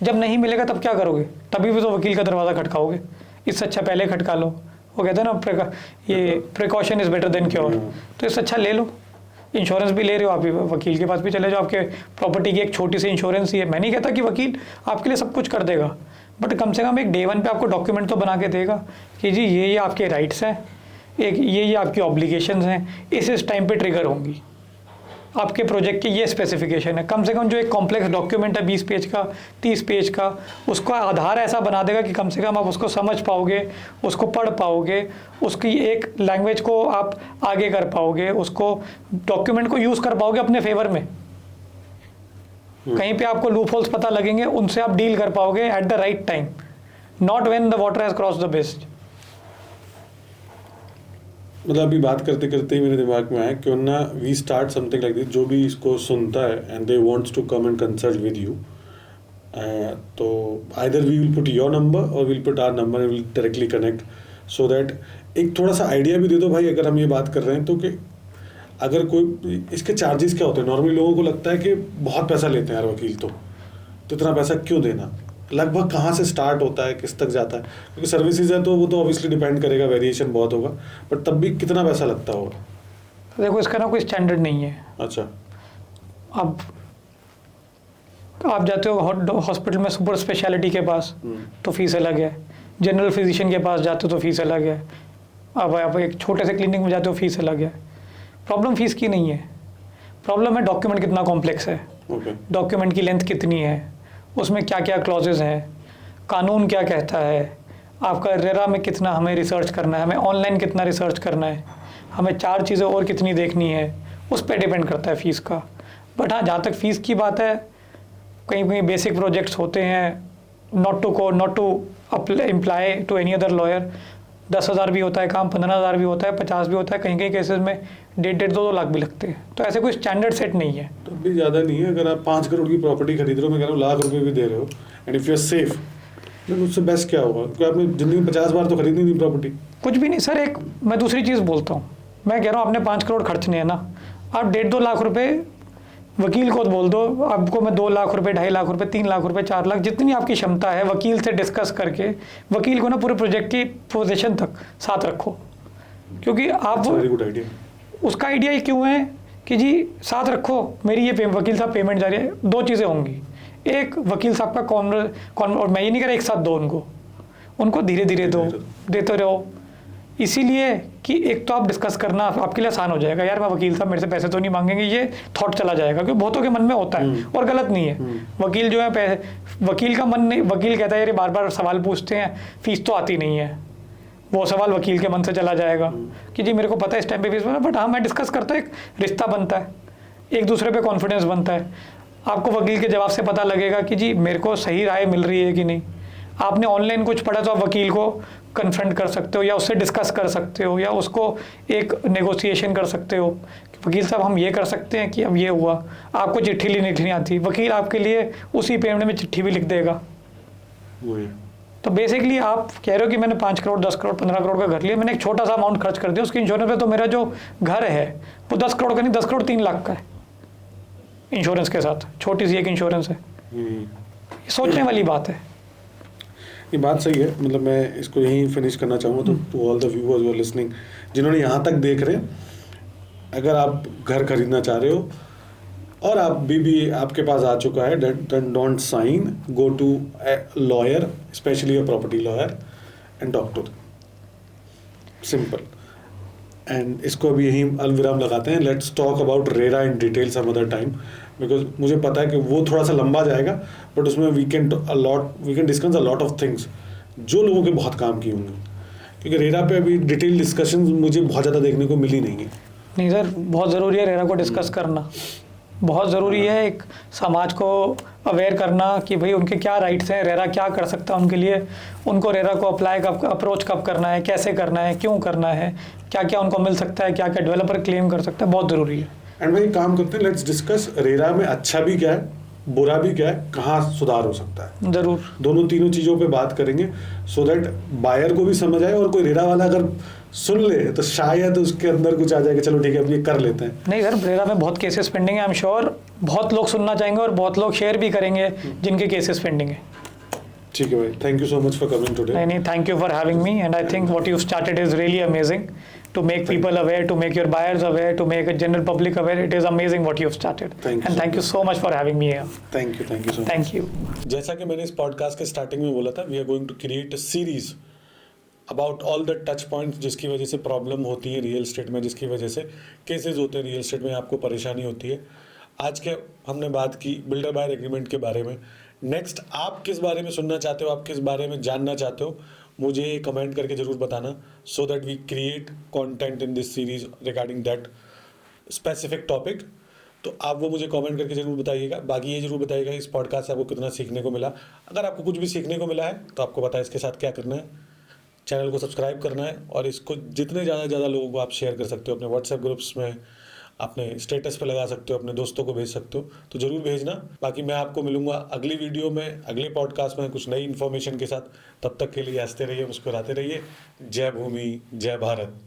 जब नहीं मिलेगा तब क्या करोगे? तभी भी तो वकील का दरवाज़ा खटकाओगे। इससे अच्छा पहले खटका लो। वो कहते हैं ना, ये precaution is better than cure. तो इससे अच्छा ले लो, इंश्योरेंस भी ले रहे हो आप, वकील के पास भी चले जाओ, आपके प्रॉपर्टी की एक छोटी सी इंश्योरेंस ही है। मैं नहीं कहता कि वकील आपके लिए सब कुछ कर देगा, बट कम से कम एक डे 1 पे आपको डॉक्यूमेंट तो बना के देगा कि जी ये आपके राइट्स हैं, एक ये आपकी ऑब्लिगेशंस हैं, इस टाइम पे ट्रिगर होंगी, आपके प्रोजेक्ट की ये स्पेसिफिकेशन है। कम से कम जो एक कॉम्प्लेक्स डॉक्यूमेंट है 20 पेज का, 30 पेज का, उसका आधार ऐसा बना देगा कि कम से कम आप उसको समझ पाओगे, उसको पढ़ पाओगे, उसकी एक लैंग्वेज को आप आगे कर पाओगे, उसको डॉक्यूमेंट को यूज़ कर पाओगे अपने फेवर में। कहीं पे आपको लूप होल्स पता लगेंगे, उनसे आप डील कर पाओगे at the right time, not when the water has cross the best. मतलब अभी बात करते करते ही मेरे दिमाग में आया क्यों ना we start something like this, जो भी इसको सुनता है and they wants to come and consult with you, तो either we will put your number और will put our number and will directly connect, so that एक थोड़ा सा आइडिया भी दे दो भाई, अगर हम ये बात कर रहे हैं तो कि अगर कोई इसके चार्जेस क्या होते हैं। नॉर्मली लोगों को लगता है कि बहुत पैसा लेते हैं यार वकील, तो इतना पैसा क्यों देना, लगभग कहाँ से स्टार्ट होता है, किस तक जाता है, क्योंकि सर्विसेज है तो वो तो ऑब्वियसली डिपेंड करेगा, वेरिएशन बहुत होगा, बट तब भी कितना पैसा लगता होगा? देखो इसका ना कोई स्टैंडर्ड नहीं है। अच्छा, अब आप जाते हो हॉस्पिटल में सुपर स्पेशलिटी के पास तो फीस अलग है, जनरल फिजिशियन के पास जाते हो तो फीस अलग है, अब आप एक छोटे से क्लिनिक में जाते हो फीस अलग है। प्रॉब्लम फीस की नहीं है, प्रॉब्लम है डॉक्यूमेंट कितना कॉम्प्लेक्स है, डॉक्यूमेंट की लेंथ कितनी है, उसमें क्या क्या क्लॉजेज हैं, कानून क्या कहता है, आपका रेरा में कितना हमें रिसर्च करना है, हमें ऑनलाइन कितना रिसर्च करना है, हमें 4 चीज़ें और कितनी देखनी है, उस पर डिपेंड करता है फ़ीस का। बट हाँ, जहाँ तक फ़ीस की बात है, कहीं कहीं बेसिक प्रोजेक्ट्स होते हैं, not to employ to any other lawyer, 10,000 भी होता है काम, 15,000 भी होता है, 50 भी होता है, कहीं कहीं केसेस में 1.5-2 लाख भी लगते हैं। तो ऐसे कोई स्टैंडर्ड सेट नहीं है। तो भी ज़्यादा नहीं है। अगर आप 5 करोड़ की प्रॉपर्टी खरीद रहे हो, मैं कह रहा हूँ लाख रुपए भी दे रहे हो, and if you are safe, then उससे बेस्ट क्या होगा? क्योंकि आपने जिंदगी में 50 बार तो खरीदनी नहीं प्रॉपर्टी। कुछ भी नहीं सर, एक मैं दूसरी चीज़ बोलता हूँ, मैं कह रहा हूँ आपने 5 करोड़ खर्चने हैं ना, आप 1.5-2 लाख रुपए वकील को बोल दो, आपको मैं 2 लाख रुपए, 2.5 लाख रुपए, 3 लाख रुपए, 4 लाख, जितनी आपकी क्षमता है, वकील से डिस्कस करके वकील को ना पूरे प्रोजेक्ट की पोजीशन तक साथ रखो। क्योंकि आप वेरी गुड आइडिया। उसका आइडिया ये क्यों है कि जी साथ रखो, मेरी ये वकील साहब पेमेंट जा रही है, 2 चीज़ें होंगी, एक वकील साहब का कॉन और मैं ये नहीं कह रहा एक साथ दो, उनको धीरे धीरे दो, देते रहो, इसीलिए कि एक तो आप डिस्कस करना आपके लिए आसान हो जाएगा, यार मैं वकील साहब मेरे से पैसे तो नहीं मांगेंगे, ये थॉट चला जाएगा, क्योंकि बहुतों के मन में होता है और गलत नहीं है। वकील जो है वकील का मन नहीं, वकील कहता है यार बार बार सवाल पूछते हैं, फीस तो आती नहीं है, वो सवाल वकील के मन से चला जाएगा कि जी मेरे को पता है इस टाइम पे फीस बना, बट हाँ मैं डिस्कस करता हूँ, एक रिश्ता बनता है, एक दूसरे पे कॉन्फिडेंस बनता है, आपको वकील के जवाब से पता लगेगा कि जी मेरे को सही राय मिल रही है कि नहीं। आपने ऑनलाइन कुछ पढ़ा तो आप वकील को कन्फ्रंट कर सकते हो, या उससे डिस्कस कर सकते हो, या उसको एक नेगोशिएशन कर सकते हो कि वकील साहब हम ये कर सकते हैं कि अब ये हुआ, आपको चिट्ठी लिखनी आती, वकील आपके लिए उसी पेमेंट में चिट्ठी भी लिख देगा। तो बेसिकली आप कह रहे हो कि मैंने 5 करोड़, 10 करोड़, 15 करोड़ का घर लिया, मैंने एक छोटा सा अमाउंट खर्च कर दिया उसकी इंश्योरेंस पे, तो मेरा जो घर है वो 10 करोड़ का नहीं, 10 करोड़ 3 लाख का है इंश्योरेंस के साथ, छोटी सी एक इंश्योरेंस है। सोचने वाली बात है। ये बात सही है। मतलब मैं इसको यहीं फिनिश करना चाहूँगा, तो to all the viewers who are listening, जिन्होंने यहाँ तक देख रहे हैं, अगर आप घर खरीदना चाह रहे हो और आप भी आपके पास आ चुका है, then don't sign, go to a lawyer, specially a property lawyer, and talk to, simple. And इसको अभी यहीं अलविराम लगाते हैं। Let's talk about RERA in detail some other time, because मुझे पता है कि वो थोड़ा सा लंबा जाएगा, बट उसमें we can discuss a lot of things जो लोगों के बहुत काम की होंगी, क्योंकि रेरा पे अभी डिटेल डिस्कशन मुझे बहुत ज़्यादा देखने को मिली नहीं है। नहीं सर, बहुत ज़रूरी है रेरा को डिस्कस करना, बहुत ज़रूरी है एक समाज को अवेयर करना कि भाई उनके क्या राइट्स हैं, रेरा क्या कर सकता है उनके लिए, उनको रेरा को अप्लाई कब, अप्रोच कब करना है, कैसे करना है, क्यों करना है, क्या क्या उनको मिल सकता है, क्या क्या डेवलपर क्लेम कर सकता है, बहुत ज़रूरी है। एंड भाई काम करते हैं, लेट्स डिस्कस रेरा में अच्छा भी क्या है, बुरा भी क्या है, कहाँ सुधार हो सकता है। ज़रूर। दोनों तीनों चीज़ों पे बात करेंगे सो दैट बायर को भी समझ आए, और कोई रेरा वाला अगर सुन ले तो शायद उसके अंदर कुछ आ जाएगा, चलो ठीक है अब ये कर लेते हैं। नहीं सर, ब्रेरा में बहुत केसेस पेंडिंग है, आई एम श्योर बहुत लोग सुनना चाहेंगे और बहुत लोग शेयर भी करेंगे जिनके केसेस पेंडिंग है। ठीक है भाई, thank you so much for coming today. नहीं, thank you for having me, and I think what you started is really amazing to make people aware, to make your buyers aware, to make a general public aware. It is amazing what you've started. Thank you so much for having me here. Thank you so much. Thank you. जैसा कि मैंने इस पॉडकास्ट के स्टार्टिंग में बोला था, we are going to create a series about all the touch points जिसकी वजह से प्रॉब्लम होती है रियल एस्टेट में, जिसकी वजह से केसेस होते हैं रियल एस्टेट में, आपको परेशानी होती है। आज के हमने बात की बिल्डर बायर एग्रीमेंट के बारे में। नेक्स्ट आप किस बारे में सुनना चाहते हो, आप किस बारे में जानना चाहते हो, मुझे कमेंट करके ज़रूर बताना, so that we create content in this series regarding that specific topic. तो आप वो मुझे कमेंट करके ज़रूर बताइएगा। बाकी ये ज़रूर बताइएगा इस पॉडकास्ट से आपको कितना सीखने को मिला। अगर आपको कुछ भी सीखने को मिला है तो आपको पता है इसके साथ क्या करना है, चैनल को सब्सक्राइब करना है, और इसको जितने ज़्यादा लोगों को आप शेयर कर सकते हो, अपने व्हाट्सएप ग्रुप्स में, अपने स्टेटस पे लगा सकते हो, अपने दोस्तों को भेज सकते हो, तो ज़रूर भेजना। बाकी मैं आपको मिलूंगा अगली वीडियो में, अगले पॉडकास्ट में कुछ नई इन्फॉर्मेशन के साथ। तब तक के लिए हंसते रहिए, मुस्कुराते रहिए। जय भूमि, जय भारत।